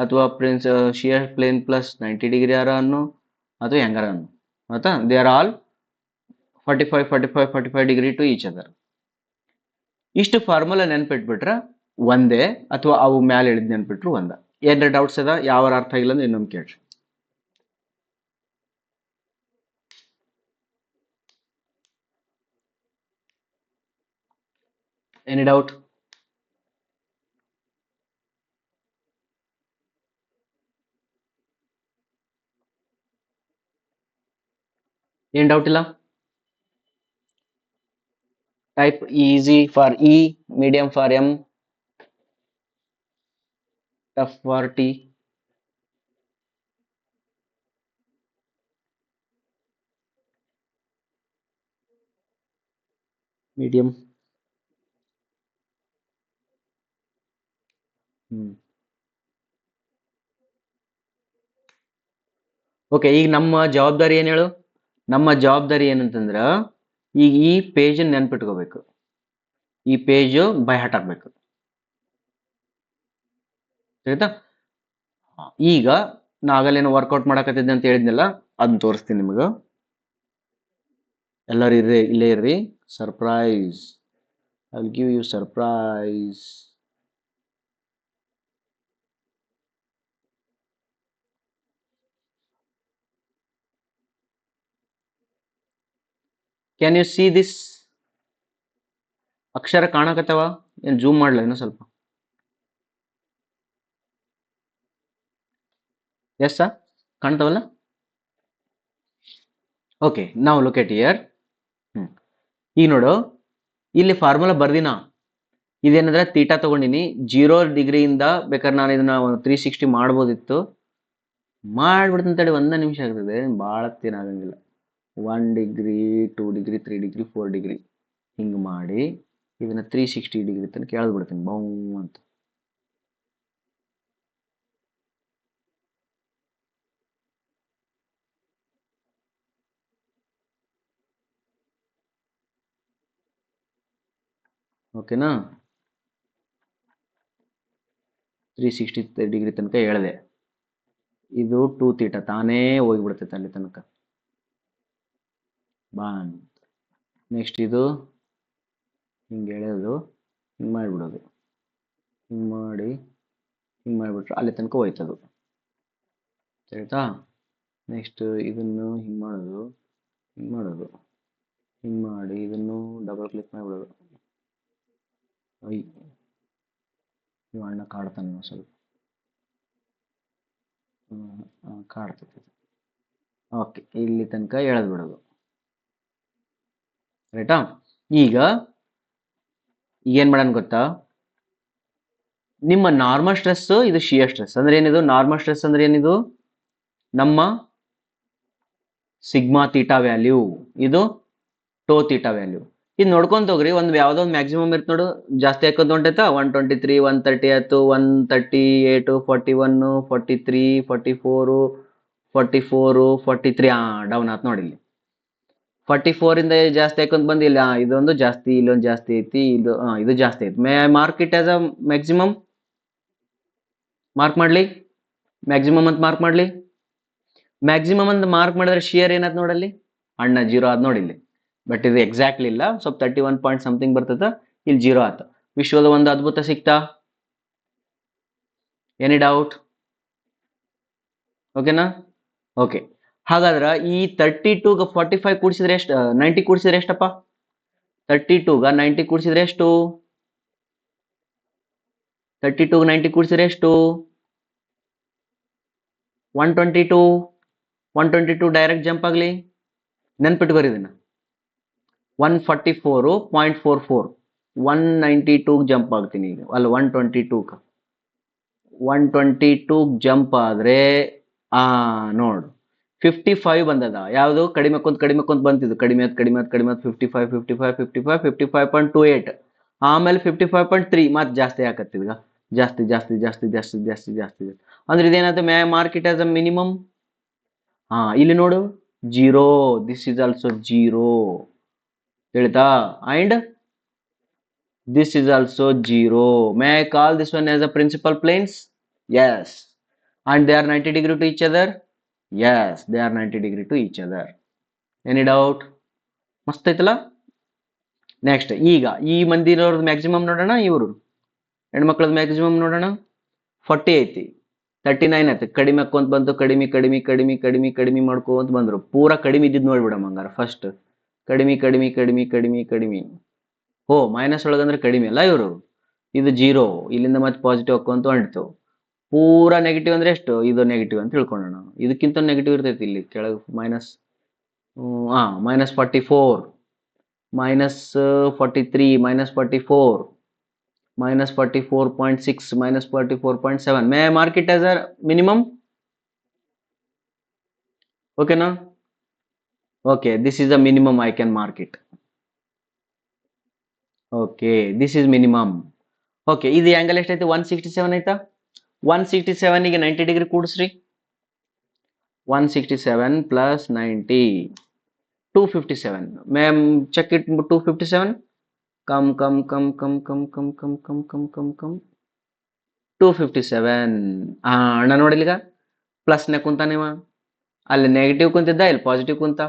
ಅಥವಾ ಶಿಯರ್ ಪ್ಲೇನ್ ಪ್ಲಸ್ 90 ಡಿಗ್ರಿ ಅರ ಅನ್ನು, ಅಥವಾ ಹೆಂಗಾರ ಅನ್ನು. ಆಯ್ತಾ? They are all 45 degree to each other. ಇಷ್ಟು ಫಾರ್ಮುಲಾ ನೆನ್ಪಿಟ್ಬಿಟ್ರೆ ಒಂದೇ, ಅಥವಾ ಅವು ಮ್ಯಾಲೆ ಹೇಳಿದ್ ನೆನ್ಪಿಟ್ರು ಒಂದ. ಏನ್ರ ಡೌಟ್ಸ್ ಅದ? ಯಾವ ಅರ್ಥ ಆಗಿಲ್ಲ ಅಂದ್ರೆ ಇನ್ನೊಮ್ಮೆ ಕೇಳ್ರಿ. Any doubt? ಏನ್ ಡೌಟ್ ಇಲ್ಲ? Type easy for E, medium for M, tough for T. Medium. Okay, ಈಗ ನಮ್ಮ ಜವಾಬ್ದಾರಿ ಏನು ಹೇಳು? ನಮ್ಮ ಜವಾಬ್ದಾರಿ ಏನಂತಂದ್ರ ಈಗ ಈ ಪೇಜ್ ನೆನ್ಪಿಟ್ಕೋಬೇಕು, ಈ ಪೇಜ್ ಬೈ ಹಾರ್ಟ್ ಆಗ್ಬೇಕು. ಆಯ್ತಾ? ಈಗ ನಾ ಆಗಲೇನು ವರ್ಕೌಟ್ ಮಾಡಕತ್ತಿದ್ದೆ ಅಂತ ಹೇಳಿದ್ನಲ್ಲ, ಅದನ್ನ ತೋರಿಸ್ತೀನಿ ನಿಮ್ಗೆ. ಎಲ್ಲರೂ ಇಲ್ಲೇ ಇರ್ರಿ. Surprise, I will give you surprise. Can you see this? ಅಕ್ಷರ ಕಾಣಕತ್ತವ? ಏನು ಜೂಮ್ ಮಾಡ್ಲ ಇನ್ನೂ ಸ್ವಲ್ಪ? ಎಸ್ ಕಾಣ್ತಾವಲ್ಲ? ಓಕೆ, ನಾವು ಲೊಕೇಟ್ ಇಯರ್. ಈಗ ನೋಡು, ಇಲ್ಲಿ ಫಾರ್ಮುಲಾ ಬರ್ದಿನ. ಇದೇನಂದ್ರೆ ತೀಟಾ ತಗೊಂಡಿನಿ. 0 ಡಿಗ್ರಿಯಿಂದ ಬೇಕಾದ್ರೆ ನಾನು ಇದನ್ನ 360 ಮಾಡ್ಬೋದಿತ್ತು. ಮಾಡ್ಬಿಡ್ತಂತೇಳಿ 1 ನಿಮಿಷ ಆಗ್ತದೆ, ಭಾಳ ಆಗಂಗಿಲ್ಲ. 1 ಡಿಗ್ರಿ, 2 ಡಿಗ್ರಿ, 3 ಡಿಗ್ರಿ, 4 ಡಿಗ್ರಿ ಹಿಂಗೆ ಮಾಡಿ ಇದನ್ನ 360 ಡಿಗ್ರಿ ತನಕ ಎಳೆದ್ಬಿಡ್ತೀನಿ ಬೌ ಅಂತ. ಓಕೆನಾ? 360 ಡಿಗ್ರಿ ತನಕ ಎಳೆದೆ. ಇದು 2 ತೀಟಾ ತಾನೇ ಹೋಗಿಬಿಡ್ತೈತೆ ಅಲ್ಲಿ ತನಕ. ಬಾನ್. ನೆಕ್ಸ್ಟ್ ಇದು ಹಿಂಗೆ ಎಳೆಯೋದು, ಹಿಂಗೆ ಮಾಡಿಬಿಡೋದು, ಹಿಂಗೆ ಮಾಡಿ ಹಿಂಗೆ ಮಾಡಿಬಿಟ್ರೆ ಅಲ್ಲಿ ತನಕ ಹೋಯ್ತದು. ಆಯ್ತಾ? ನೆಕ್ಸ್ಟ್ ಇದನ್ನು ಹಿಂಗೆ ಮಾಡೋದು, ಹಿಂಗೆ ಮಾಡೋದು, ಹಿಂಗೆ ಮಾಡಿ ಇದನ್ನು ಡಬಲ್ ಕ್ಲಿಕ್ ಮಾಡಿಬಿಡೋದು. ಐ ನೀವು ಅಣ್ಣ ಕಾಡ್ತಾನೆ ಸ್ವಲ್ಪ, ಕಾಡ್ತೈತೆ. ಓಕೆ, ಇಲ್ಲಿ ತನಕ ಎಳೆದು ಬಿಡೋದು. ರೈಟಾ? ಈಗ ಏನು ಮಾಡೋಣ ಗೊತ್ತಾ? ನಿಮ್ಮ ನಾರ್ಮಲ್ ಸ್ಟ್ರೆಸ್, ಇದು ಶಿಯರ್ ಸ್ಟ್ರೆಸ್. ಅಂದ್ರೆ ಏನಿದು? ನಾರ್ಮಲ್ ಸ್ಟ್ರೆಸ್ ಅಂದ್ರೆ ಏನಿದು? ನಮ್ಮ ಸಿಗ್ಮಾ ತೀಟಾ ವ್ಯಾಲ್ಯೂ, ಇದು ಟೋ ತೀಟಾ ವ್ಯಾಲ್ಯೂ. ಇದು ನೋಡ್ಕೊಂತ ಹೋಗ್ರಿ. ಒಂದು ಯಾವುದೋ ಒಂದು ಮ್ಯಾಕ್ಸಿಮಮ್ ಇರುತ್ತೆ ನೋಡು, ಜಾಸ್ತಿ ಹಾಕೋದು ಹೊಂಟೈತಾ? 123, 130 ಆಯ್ತು, 138, 41, 43, 44, 44, 43. ಡೌನ್ ಆಯ್ತು ನೋಡಿ. ಇಲ್ಲಿ 44 ಇಂದ ಜಾಸ್ತಿ ಹಾಕೊಂತ ಬಂದಿಲ್ಲ. ಇದೊಂದು ಜಾಸ್ತಿ, ಇಲ್ಲೊಂದು ಜಾಸ್ತಿ ಐತಿ, ಇದು ಜಾಸ್ತಿ ಐತಿ. May I mark it as a maximum? Mark ಮಾಡ್ಲಿ? ಮ್ಯಾಕ್ಸಿಮಮ್ ಅಂತ ಮಾರ್ಕ್ ಮಾಡ್ಲಿ? ಮ್ಯಾಕ್ಸಿಮಮ್ ಅಂತ ಮಾರ್ಕ್ ಮಾಡಿದ್ರೆ ಶಿಯರ್ ಏನಾದ್ ನೋಡಲ್ಲಿ? ಅಣ್ಣ 0 ಆದ್ ನೋಡಿ ಇಲ್ಲಿ. ಬಟ್ ಇದು ಎಕ್ಸಾಕ್ಟ್ಲಿ ಇಲ್ಲ, ಸ್ವಲ್ಪ 31 ಪಾಯಿಂಟ್ ಸಮಥಿಂಗ್ ಬರ್ತದ. ಇಲ್ಲಿ 0 ಆತ. ವಿಶ್ವದ ಒಂದು ಅದ್ಭುತ ಸಿಕ್ತಾ? Any doubt? ಓಕೆನಾ? ಓಕೆ, ಹಾಗಾದ್ರೆ ಈ 32ಗೆ 45 ಕೂಡಿಸಿದ್ರೆ ಎಷ್ಟು? 90 ಕೂಡಿಸಿದ್ರೆ ಎಷ್ಟಪ್ಪ? 32ಗೆ 90 ಕೂಡಿಸಿದ್ರೆ ಎಷ್ಟು? 32ಗೆ 90 ಕೂಡಿಸಿದ್ರೆ ಎಷ್ಟು? 122. 122 ಡೈರೆಕ್ಟ್ ಜಂಪ್ ಆಗಲಿ. ನೆನ್ಪಿಟ್ಕೋರಿ ಇದನ್ನ. 144.44. 192 ಜಂಪ್ ಆಗ್ತೀನಿ ಈಗ, ಅಲ್ಲ 122. 122 ಜಂಪ್ ಆದ್ರೆ ನೋಡು 55 ಬಂದದ. ಯಾವುದು? ಕಡಿಮೆ ಕುಂತ ಬಂತಿದ್ದು, ಕಡಿಮೆ 55, 55, 55, 55.28. ಆಮೇಲೆ 55.3 ಮತ್ತೆ ಜಾಸ್ತಿ ಆಕತ್ತಿದ್ಗ. ಜಾಸ್ತಿ ಜಾಸ್ತಿ ಜಾಸ್ತಿ ಜಾಸ್ತಿ ಜಾಸ್ತಿ ಜಾಸ್ತಿ ಅಂದ್ರೆ ಇದೇನಾಯ್ತು? May mark it as a minimum. ಇಲ್ಲಿ ನೋಡು 0. This is also 0. ಹೇಳ್ತಾ? And this is also 0. May I call this one as a principal planes? Yes. And they are 90 degree to each other? Yes, they are 90 degree to each other. Any doubt? ಮಸ್ತ್ ಐತಲ್ಲ? Next ಈಗ ಈ ಮಂದಿರವ್ರದ್ದು maximum ನೋಡೋಣ. ಇವರು ಹೆಣ್ಮಕ್ಳದ್ದು maximum ನೋಡೋಣ. 40 ಐತಿ, 39 ಐತಿ. ಕಡಿಮೆ ಹಾಕೊಂತ ಬಂತು, ಕಡಿಮೆ ಕಡಿಮೆ ಕಡಿಮೆ ಕಡಿಮೆ ಕಡಿಮೆ ಮಾಡ್ಕೊಂತ ಬಂದ್ರು. ಪೂರಾ ಕಡಿಮೆ ಇದ್ದಿದ್ದು ನೋಡ್ಬಿಡಮ್ ಹಂಗಾರ. ಫಸ್ಟ್ ಕಡಿಮೆ ಕಡಿಮೆ ಕಡಿಮೆ ಕಡಿಮೆ ಕಡಿಮೆ. ಮೈನಸ್ ಒಳಗಂದ್ರೆ ಕಡಿಮೆ ಅಲ್ಲ ಇವರು. ಇದು 0, ಇಲ್ಲಿಂದ ಮತ್ತೆ ಪಾಸಿಟಿವ್ ಹಾಕೊಂತ ಹೊಂಟು. ಪೂರಾ ನೆಗೆಟಿವ್ ಅಂದ್ರೆ ಎಷ್ಟು? ಇದು ನೆಗೆಟಿವ್ ಅಂತ ತಿಳ್ಕೊಳ್ಳೋಣ. ಇದಕ್ಕಿಂತ ನೆಗೆಟಿವ್ ಇರ್ತೈತಿ ಇಲ್ಲಿ ಕೆಳಗೆ. Minus -44, -43, -44, -44.6, -44.7. May I mark it as a minimum? ಓಕೆನಾ? Okay, this is the minimum. I can mark it. Okay, this is minimum. Okay, ಇದು ಆಂಗಲ್ ಎಷ್ಟೈತಿ? 167 ಆಯ್ತಾ? 167ಗೆ 90 ಡಿಗ್ರಿ ಕೂಡಿಸ್ರಿ. 167 plus 90, 257. Ma'am, check it. 257. Come. 257. ಅಣ್ಣ ನೋಡಿಲಿಗ ಪ್ಲಸ್ನೇ ಕುಂತಾನಿವ, ಅಲ್ಲಿ ನೆಗೆಟಿವ್ ಕುಂತಿದ್ದ, ಇಲ್ಲಿ ಪಾಸಿಟಿವ್ ಕುಂತ.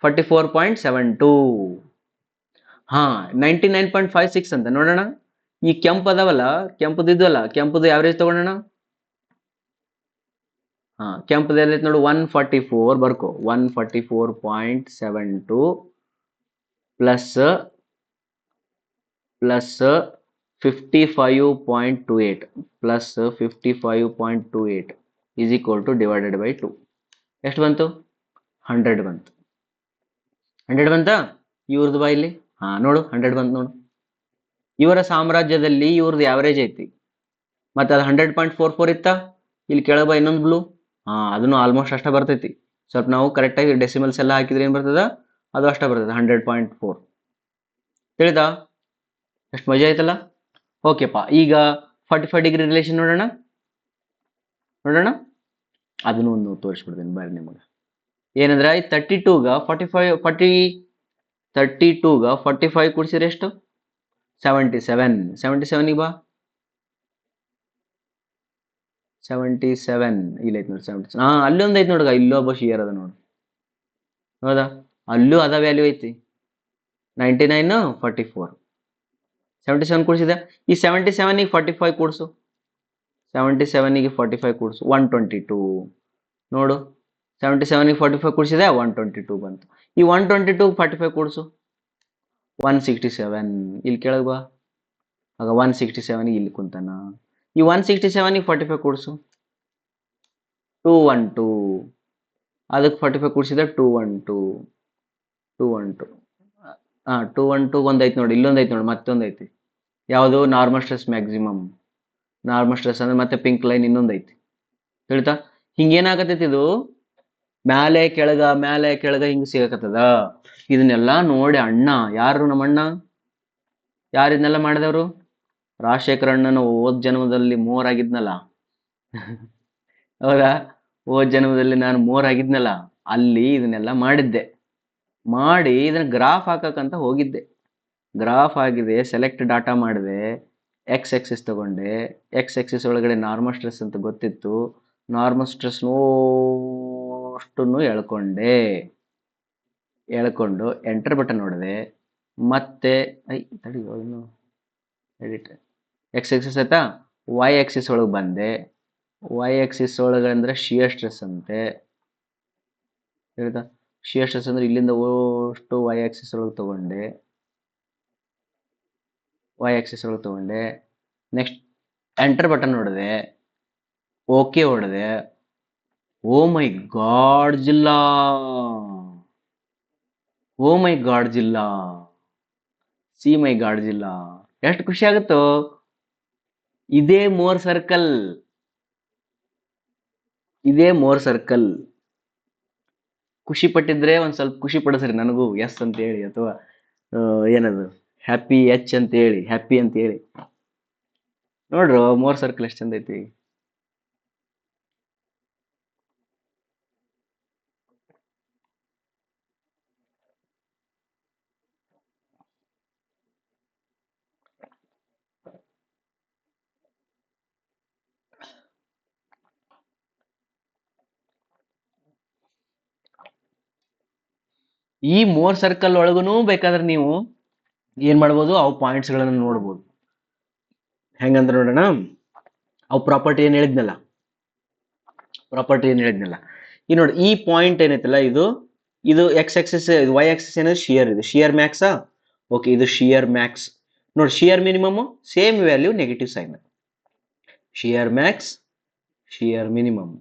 44.72. ಹಾ, 99.56 ಅಂತ ನೋಡೋಣ. ಈ ಕೆಂಪು ಅದಾವಲ್ಲ, ಕೆಂಪುದು ಯಾವ್ರೇಜ್ ತಗೊಳ್ಳೋಣ. ಹಾ, ಕೆಂಪುದು ಎಲ್ಲೈತೆ ನೋಡು, 144 ಬರ್ಕೋ. 144.72 plus 55.28 plus 55.28 is equal two divided by 2. ಎಷ್ಟು ಬಂತು? 100 ಬಂತು. 100 ಬಂತಾ ಇವ್ರದ್ದು ಬಾ ಇಲ್ಲಿ. ಹಾ ನೋಡು, 100 ಬಂತು ನೋಡು. ಇವರ ಸಾಮ್ರಾಜ್ಯದಲ್ಲಿ ಇವ್ರದ್ದು ಯಾವರೇಜ್ ಐತಿ, ಮತ್ತೆ ಅದು 100.44 ಇತ್ತ. ಇಲ್ಲಿ ಕೆಳಗೆ ಬಾ ಇನ್ನೊಂದು ಬ್ಲೂ. ಹಾ, ಅದನ್ನು ಆಲ್ಮೋಸ್ಟ್ ಅಷ್ಟ ಬರ್ತೈತಿ. ಸ್ವಲ್ಪ ನಾವು ಕರೆಕ್ಟಾಗಿ ಡೆಸಿಮಲ್ಸ್ ಎಲ್ಲ ಹಾಕಿದ್ರೆ ಏನು ಬರ್ತದ, ಅದು ಅಷ್ಟ ಬರ್ತದೆ, 100.4. ತಿಳಿದಾ? ಎಷ್ಟು ಮಜಾ ಆಯ್ತಲ್ಲ. ಓಕೆಪ್ಪ, ಈಗ 45 ಡಿಗ್ರಿ ರಿಲೇಷನ್ ನೋಡೋಣ. ಅದನ್ನು ಒಂದು ತೋರಿಸ್ಬಿಡ್ತೀನಿ ಬಾರಿ ನಿಮಗೆ. ಏನಂದ್ರೆ ಈ 32ಗ 45 ಕೂಡಿಸಿದ್ರೆ ಎಷ್ಟು? 77. 77ಗೆ ಬಾ. 77 ಇಲ್ಲೈತೆ ನೋಡಿ. 77. ಹಾ, ಅಲ್ಲೊಂದು ಐತಿ ನೋಡ್ಗ, ಇಲ್ಲೋ ಒಬ್ಬ ಶಿಯರ್ ಅದ ನೋಡು. ಹೌದಾ? ಅಲ್ಲೂ ಅದ ವ್ಯಾಲ್ಯೂ ಐತಿ, 99, 44. 77 ಕೂಡಿಸಿದೆ. ಈ 77ಗೆ 45 ಕೂಡಿಸು. 77ಗೆ 45 ಕೂಡಿಸು, 122 ನೋಡು. 77ಗೆ 45 ಕೂಡಿಸಿದೆ, 122 ಬಂತು. ಈ 122 45 ಕೂಡಿಸು, 167. ಇಲ್ಲಿ ಕೆಳಗೆ ಬಾ. ಆಗ 167 ಇಲ್ಲಿ ಕುಂತಾನ. ಈ 167ಗೆ 45 ಕೂಡಿಸು, 212. ಅದಕ್ಕೆ 45 ಕೂಡಿಸಿದೆ, 212. 212 ಒಂದೈತಿ ನೋಡಿ, ಇಲ್ಲೊಂದು ಐತಿ ನೋಡಿ, ಮತ್ತೊಂದು ಐತಿ. ಯಾವುದು? Normal stress maximum. Normal stress ಅಂದ್ರೆ ಮತ್ತೆ ಪಿಂಕ್ ಲೈನ್ ಇನ್ನೊಂದು ಐತಿ. ತಿಳಿತಾ? ಹಿಂಗೇನಾಗತೈತಿ, ಇದು ಮ್ಯಾಲೆ ಕೆಳಗ ಹಿಂಗ ಸಿಗಕತ್ತದ. ಇದನ್ನೆಲ್ಲ ನೋಡಿ ಅಣ್ಣ, ಯಾರು ನಮ್ಮ ಅಣ್ಣ, ಯಾರು ಇದನ್ನೆಲ್ಲ ಮಾಡಿದವರು? ರಾಜಶೇಖರ ಅಣ್ಣನ ಓದ್ ಜನ್ಮದಲ್ಲಿ 3 ಆಗಿದ್ನಲ್ಲ. ಹೌದಾ? ಓದ್ ಜನ್ಮದಲ್ಲಿ ನಾನು 3 ಆಗಿದ್ನಲ್ಲ, ಅಲ್ಲಿ ಇದನ್ನೆಲ್ಲ ಮಾಡಿದ್ದೆ. ಮಾಡಿ ಇದನ್ನ ಗ್ರಾಫ್ ಹಾಕಕ್ಕಂತ ಹೋಗಿದ್ದೆ. ಗ್ರಾಫ್ ಆಗಿದೆ, ಸೆಲೆಕ್ಟ್ ಡಾಟಾ ಮಾಡಿದೆ, ಎಕ್ಸ್ ಎಕ್ಸಿಸ್ ತಗೊಂಡೆ. ಎಕ್ಸ್ ಎಕ್ಸಿಸ್ ಒಳಗಡೆ ನಾರ್ಮಲ್ ಸ್ಟ್ರೆಸ್ ಅಂತ ಗೊತ್ತಿತ್ತು. ನಾರ್ಮಲ್ ಸ್ಟ್ರೆಸ್ ಅಷ್ಟನ್ನು ಎಳ್ಕೊಂಡು ಎಂಟರ್ ಬಟನ್ ನೋಡಿದೆ. ಮತ್ತೆ ಎಡಿಟ್ ಎಕ್ಸ್ ಎಕ್ಸಿಸ್ ಆಯ್ತಾ, ವೈ ಎಕ್ಸಿಸ್ ಒಳಗೆ ಬಂದೆ. ವೈ ಎಕ್ಸಿಸ್ ಒಳಗೆ ಅಂದ್ರೆ ಶಿಯರ್ ಸ್ಟ್ರೆಸ್ ಅಂತೆ. ಹೇಳ್ತಾ? ಶಿಯರ್ ಸ್ಟ್ರೆಸ್ ಅಂದ್ರೆ ಇಲ್ಲಿಂದ ಅಷ್ಟು ವೈ ಆಕ್ಸಿಸ್ ಒಳಗೆ ತಗೊಂಡೆ. ನೆಕ್ಸ್ಟ್ ಎಂಟರ್ ಬಟನ್ ನೋಡಿದೆ, ಓಕೆ ಹೊಡೆದೆ. ಓ ಮೈ ಗಾಡ್ ಜಿಲ್ಲಾ, ಸಿ ಮೈ ಗಾಡ್ ಜಿಲ್ಲಾ. ಎಷ್ಟು ಖುಷಿ ಆಗುತ್ತೋ. ಇದೇ ಮೋರ್ ಸರ್ಕಲ್. ಖುಷಿ ಪಟ್ಟಿದ್ರೆ ಒಂದ್ ಸ್ವಲ್ಪ ಖುಷಿ ಪಡಿಸ್ರಿ ನನಗೂ, ಎಸ್ ಅಂತ ಹೇಳಿ, ಅಥವಾ ಏನದು ಹ್ಯಾಪಿ ಎಚ್ ಅಂತ ಹೇಳಿ, ಹ್ಯಾಪಿ ಅಂತ ಹೇಳಿ. ನೋಡ್ರು ಮೋರ್ ಸರ್ಕಲ್ ಎಷ್ಟು ಚಂದ ಐತಿ. ಈ ಮೋರ್ ಸರ್ಕಲ್ ಒಳಗೂ ಬೇಕಾದ್ರೆ ನೀವು ಏನ್ ಮಾಡ್ಬೋದು, ಅವು ಪಾಯಿಂಟ್ಸ್ ಗಳನ್ನ ನೋಡ್ಬೋದು. ಹೆಂಗಂದ್ರೆ ನೋಡೋಣ, ಅವು ಪ್ರಾಪರ್ಟಿ ಏನ್ ಹೇಳಿದ್ನಲ್ಲ. ಈ ನೋಡಿ, ಈ ಪಾಯಿಂಟ್ ಏನೈತಲ್ಲ, ಇದು ಎಕ್ಸ್ ಎಕ್ಸಿಸ್, ವೈ ಎಕ್ಸಿಸ್ ಏನಾದ್ರು ಶಿಯರ್ ಇದೆ, ಶಿಯರ್ ಮ್ಯಾಕ್ಸಾ. ಓಕೆ, ಇದು ಶಿಯರ್ ಮ್ಯಾಕ್ಸ್. ನೋಡಿ, shear minimum same value, negative sign. Shear max, shear minimum.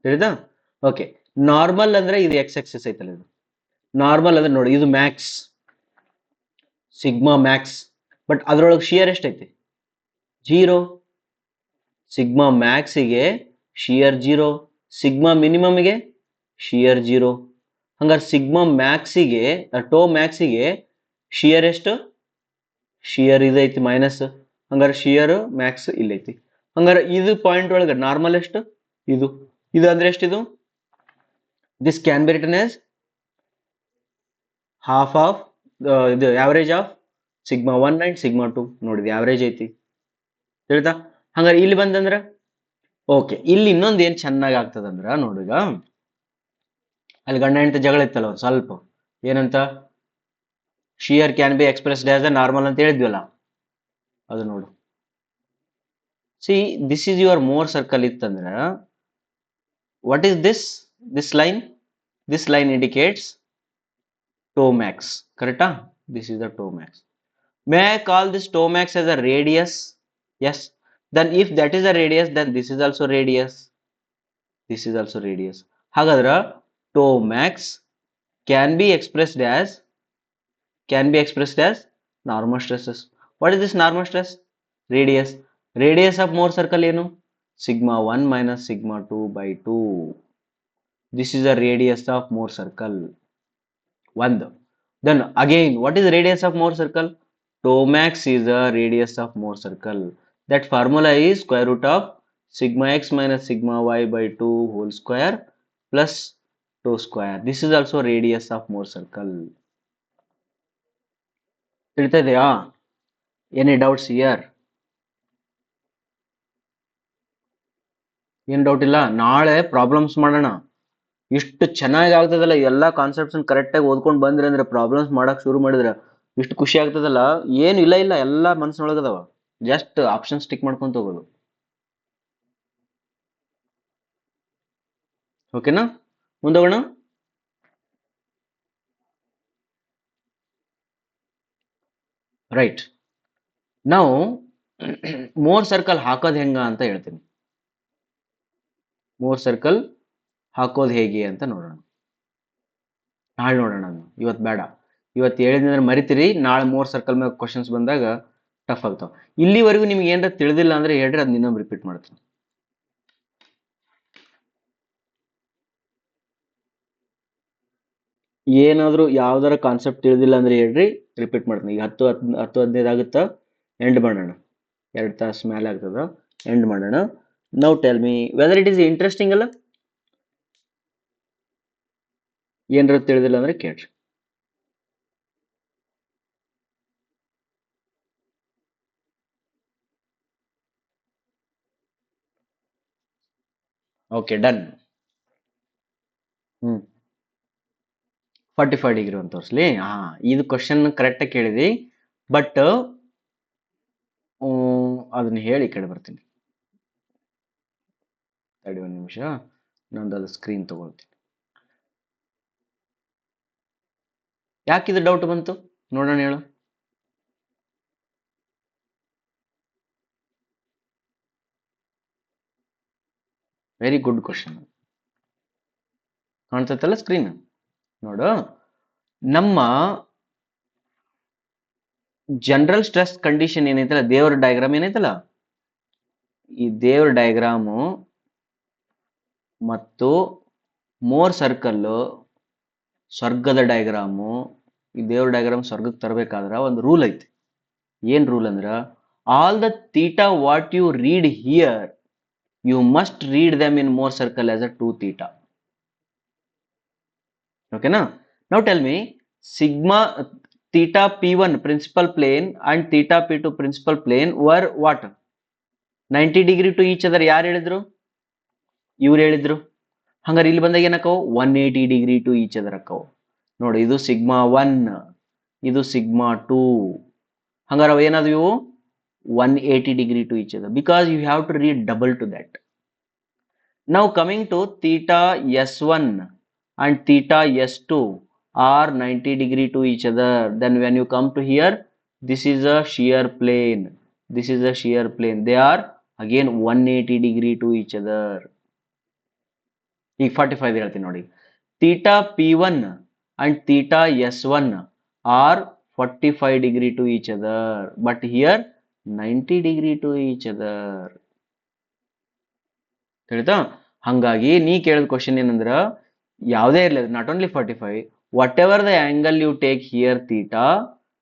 ತಿಳಿದಾ? ಓಕೆ, ನಾರ್ಮಲ್ ಅಂದ್ರೆ ಇದು ಎಕ್ಸ್ ಎಕ್ಸಿಸ್ ಐತಲ್ಲ, ಇದು ನಾರ್ಮಲ್ ಅಂದ್ರೆ ನೋಡಿ, ಇದು ಮ್ಯಾಕ್ಸ್, ಸಿಗ್ಮಾ ಮ್ಯಾಕ್ಸ್. ಬಟ್ ಅದ್ರೊಳಗೆ ಶಿಯರ್ ಎಷ್ಟೈತಿ? 0. ಸಿಗ್ಮಾ ಮ್ಯಾಕ್ಸಿಗೆ ಶಿಯರ್ 0, ಸಿಗ್ಮಾ ಮಿನಿಮಮ್ಗೆ ಶಿಯರ್ 0. ಹಂಗಾರೆ ಸಿಗ್ಮಾ ಮ್ಯಾಕ್ಸಿಗೆ, ಟೋ ಮ್ಯಾಕ್ಸಿಗೆ ಶಿಯರ್ ಎಷ್ಟು? ಶಿಯರ್ ಇದೈತಿ ಮೈನಸ್. ಹಂಗಾರೆ ಶಿಯರ್ ಮ್ಯಾಕ್ಸ್ ಇಲ್ಲೈತಿ. ಹಂಗಾರೆ ಇದು ಪಾಯಿಂಟ್ ಒಳಗೆ ನಾರ್ಮಲ್ ಎಷ್ಟು? ಇದು ಅಂದ್ರೆ ಎಷ್ಟಿದು? This can be written as half of ಇದು average of sigma 1 and sigma 2 ನೋಡಿದ್ವಿ ಆವರೇಜ್ ಐತಿ ತಿಳಿತಾ. ಹಂಗಾರೆ ಇಲ್ಲಿ ಬಂದಂದ್ರ ಓಕೆ, ಇಲ್ಲಿ ಇನ್ನೊಂದು ಏನ್ ಚೆನ್ನಾಗಿ ಆಗ್ತದಂದ್ರ ನೋಡುಗ, ಅಲ್ಲಿ ಗಂಡ ಹೆಂಡತಿ ಜಗಳ ಇತ್ತಲ್ಲ ಒಂದ್ ಸ್ವಲ್ಪ, ಏನಂತ shear can be expressed as a normal ಅಂತ ಹೇಳಿದ್ವಲ್ಲ, ಅದು ನೋಡು. See this is your more circle ಇತ್ತಂದ್ರ what is this line, this line indicates toe max, correct? This is the toe max. May I call this toe max as a radius? Yes. Then if that is a radius, then this is also radius, this is also radius. Hagadra toe max can be expressed as normal stresses. What is this normal stress? Radius. Radius of Mohr circle ಏನು? Sigma 1 minus sigma 2 by 2. This is the radius of Mohr circle. 1. Then again, what is the radius of Mohr circle? Toe max is the radius of Mohr circle. That formula is square root of sigma x minus sigma y by 2 whole square plus toe square. This is also radius of Mohr circle. ತಿಳಿತಾ ಇದೆಯಾ? Any doubts here? ಏನ್ doubt ಇಲ್ಲ. ನಾಳೆ problems ಮಾಡೋಣ. ಇಷ್ಟು ಚೆನ್ನಾಗಿ ಆಗ್ತದಲ್ಲ, ಎಲ್ಲಾ ಕಾನ್ಸೆಪ್ಟ್ಸ್ ಕರೆಕ್ಟ್ ಆಗಿ ಓದ್ಕೊಂಡು ಬಂದ್ರೆ ಅಂದ್ರೆ ಪ್ರಾಬ್ಲಮ್ಸ್ ಮಾಡಕ್ ಶುರು ಮಾಡಿದ್ರೆ ಇಷ್ಟು ಖುಷಿ ಆಗ್ತದಲ್ಲ. ಏನು ಇಲ್ಲ ಎಲ್ಲಾ ಮನಸ್ಸಿನೊಳಗದವ, ಜಸ್ಟ್ ಆಪ್ಷನ್ ಸ್ಟಿಕ್ ಮಾಡ್ಕೊಂತ ಹೋಗೋದು. ಓಕೆನಾ? ಮುಂದೋಗೋಣ. ರೈಟ್, ನಾವು ಮೋರ್ ಸರ್ಕಲ್ ಹಾಕೋದು ಹೆಂಗ ಅಂತ ಹೇಳ್ತೀನಿ. ಮೋರ್ ಸರ್ಕಲ್ ಹಾಕೋದು ಹೇಗೆ ಅಂತ ನೋಡೋಣ. ನಾಳೆ ನೋಡೋಣ, ಇವತ್ತು ಬೇಡ. ಇವತ್ತು ಹೇಳಿದ್ರೆ ಮರಿತೀರಿ, ನಾಳೆ ಮೋರ್ ಸರ್ಕಲ್ ಮೇಲೆ ಕ್ವಶನ್ಸ್ ಬಂದಾಗ ಟಫ್ ಆಗ್ತಾವ. ಇಲ್ಲಿವರೆಗೂ ನಿಮ್ಗೆ ಏನಾರ ತಿಳಿದಿಲ್ಲ ಅಂದ್ರೆ ಹೇಳ್ರಿ, ಅದನ್ನ ಇನ್ನೊಮ್ಮೆ ರಿಪೀಟ್ ಮಾಡ್ತೀನಿ. ಏನಾದರೂ ಯಾವ್ದಾರ ಕಾನ್ಸೆಪ್ಟ್ ತಿಳಿದಿಲ್ಲ ಅಂದ್ರೆ ಹೇಳ್ರಿ, ರಿಪೀಟ್ ಮಾಡ್ತೀನಿ. ಈಗ 10-15 ಆಗುತ್ತಾ, ಎಂಡ್ ಮಾಡೋಣ. 2 ತಾಸು ಮೇಲೆ ಆಗ್ತದ, ಎಂಡ್ ಮಾಡೋಣ. Now tell me whether it is interesting ಅಲ್ಲ. ಏನಾರ ತಿಳಿದಿಲ್ಲ ಅಂದ್ರೆ ಕೇಳ್ರಿ. Okay, done. 45 ಡಿಗ್ರಿ ಅಂತ ತೋರಿಸ್ಲಿ. ಇದು ಕ್ವಶನ್ ಕರೆಕ್ಟಾಗಿ ಕೇಳಿದಿ, ಬಟ್ ಅದನ್ನ ಹೇಳಿ ಕಡೆ ಬರ್ತೀನಿ. ತಡಿ ಒಂದು ನಿಮಿಷ, ನಂದು ಅದು ಸ್ಕ್ರೀನ್ ತಗೊಳ್ತೀನಿ. ಯಾಕಿದು ಡೌಟ್ ಬಂತು ನೋಡೋಣ, ಹೇಳು. Very good question. ಕಾಣ್ತೈತಲ್ಲ ಸ್ಕ್ರೀನ್? ನೋಡು, ನಮ್ಮ ಜನರಲ್ ಸ್ಟ್ರೆಸ್ ಕಂಡೀಷನ್ ಏನೈತಲ್ಲ, ದೇವರ ಡಯಾಗ್ರಾಮ್ ಏನೈತಲ್ಲ, ಈ ದೇವರ ಡಯಾಗ್ರಾಮು ಮತ್ತು ಮೋರ್ ಸರ್ಕಲ್ ಸ್ವರ್ಗದ ಡಯಾಗ್ರಾಮು. ಈ ದೇವ್ರ ಡಯಾಗ್ರಾಮ್ ಸ್ವರ್ಗಕ್ಕೆ ತರಬೇಕಾದ್ರ ಒಂದು ರೂಲ್ ಐತಿ. ಏನ್ ರೂಲ್ ಅಂದ್ರ, all the theta what you read here you must read them in more circle as a 2 theta. ಓಕೆನಾ? Now tell me, sigma theta p1 principal plane and theta p2 principal plane were what? 90 degree to each other. ಯಾರು ಹೇಳಿದ್ರು? ಇವ್ರು ಹೇಳಿದ್ರು. ಹಂಗಾರೆ ಇಲ್ಲಿ ಬಂದಾಗ ಏನಕ್ಕವು? 180 degree to each other ಅಕ್ಕವು. ನೋಡಿ, ಇದು ಸಿಗ್ಮಾ 1, ಇದು ಸಿಗ್ಮಾ 2. ಹಂಗಾರೆ ಅವು ಏನಾದ್ವು ಇವು? 180 degree to each other, because you have to read double to that. Now coming to theta s1 and theta s2 are 90 degree to each other. Then when you come to here, this is a shear plane, this is a shear plane. They are again 180 degree to each other. ಈಗ 45 ಹೇಳ್ತೀನಿ ನೋಡಿ. theta p1 and theta s1 are 45 degree to each other, but here 90 degree to each other. ತಿಳಿತಾ? ಹಂಗಾಗಿ ನೀ ಕೇಳಿದ question ಏನಂದ್ರ, ಯಾವುದೇ ಇರಲಿ, not only 45, whatever the angle you take here theta,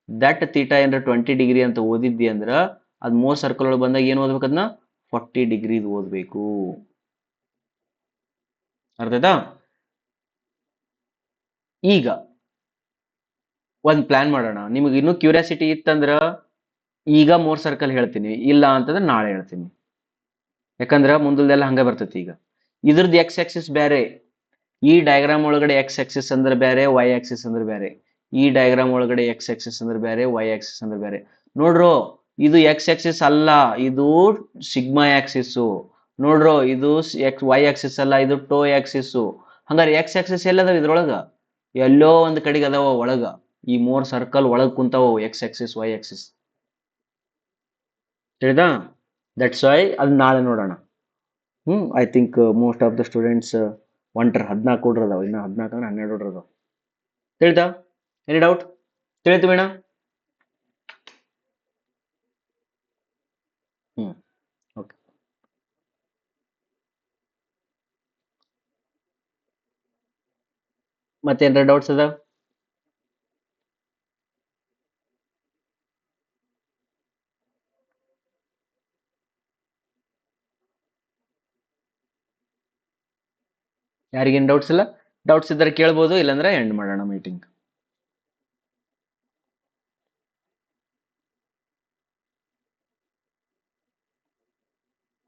that theta ಏನಾರ 20 ಡಿಗ್ರಿ ಅಂತ ಓದಿದ್ದಿ ಅಂದ್ರ ಅದ್ ಮೋರ್ ಸರ್ಕಲ್ ಒಳಗೆ ಬಂದಾಗ ಏನ್ ಓದ್ಬೇಕು? ಅದನ್ನ 40 ಡಿಗ್ರಿ ಓದ್ಬೇಕು. ಅರ್ಥ ಆಯ್ತಾ? ಈಗ ಒಂದ್ ಪ್ಲಾನ್ ಮಾಡೋಣ. ನಿಮಗೆ ಇನ್ನೂ ಕ್ಯೂರಿಯಾಸಿಟಿ ಇತ್ತಂದ್ರ ಈಗ 3 ಸರ್ಕಲ್ ಹೇಳ್ತೀನಿ, ಇಲ್ಲ ಅಂತಂದ್ರೆ ನಾಳೆ ಹೇಳ್ತೀನಿ. ಯಾಕಂದ್ರ ಮುಂದಲ್ದೆಲ್ಲ ಹಂಗ ಬರ್ತೈತಿ. ಈಗ ಇದ್ರದ್ದು ಎಕ್ಸ್ ಆಕ್ಸಿಸ್ ಬೇರೆ, ಈ ಡಯಾಗ್ರಾಮ್ ಒಳಗಡೆ ಎಕ್ಸ್ ಆಕ್ಸಿಸ್ ಅಂದ್ರೆ ಬೇರೆ, ವೈ ಆಕ್ಸಿಸ್ ಅಂದ್ರೆ ಬೇರೆ. ಈ ಡಯಾಗ್ರಾಮ್ ಒಳಗಡೆ ಎಕ್ಸ್ ಆಕ್ಸಿಸ್ ಅಂದ್ರೆ ಬೇರೆ, ವೈ ಆಕ್ಸಿಸ್ ಅಂದ್ರೆ ಬೇರೆ. ನೋಡ್ರೋ, ಇದು ಎಕ್ಸ್ ಆಕ್ಸಿಸ್ ಅಲ್ಲ, ಇದು ಸಿಗ್ಮಾ ಆಕ್ಸಿಸ್. ನೋಡ್ರೋ, ಇದು ವೈ ಆಕ್ಸಿಸ್ ಅಲ್ಲ, ಇದು ಟೋ ಆಕ್ಸಿಸ್. ಹಂಗಾರೆ ಎಕ್ಸ್ ಆಕ್ಸಿಸ್ ಎಲ್ಲದಾವ ಇದ್ರೊಳಗ? ಎಲ್ಲೋ ಒಂದ್ ಕಡೆಗೆ ಅದಾವ ಒಳಗ. ಈ 3 ಸರ್ಕಲ್ ಒಳಗ್ ಕುಂತಾವ ಎಕ್ಸ್ ಆಕ್ಸಿಸ್ ವೈ ಆಕ್ಸಿಸ್. ತಿಳಿದಾ? ದಟ್ಸ್ ವೈ ಅದು ನಾಳೆ ನೋಡೋಣ. I think most of the students ಒಂಟ್ರ 14 ಹುಡ್ರು ಅದಾವ, ಇನ್ನು 14 ಅಂದ್ರೆ 12 ಹುಡ್ರು ಅದಾವ. ತಿಳಿತಾ? Any doubt? ತಿಳಿತು ವೀಣಾ? ಓಕೆ. ಮತ್ತೇನ್ರ ಡೌಟ್ಸ್ ಅದಾವ? ಯಾರಿಗೇನು ಡೌಟ್ಸ್ ಇಲ್ಲ? ಡೌಟ್ಸ್ ಇದ್ದರೆ ಕೇಳ್ಬೋದು, ಇಲ್ಲಾಂದ್ರೆ ಎಂಡ್ ಮಾಡೋಣ ಮೀಟಿಂಗ್.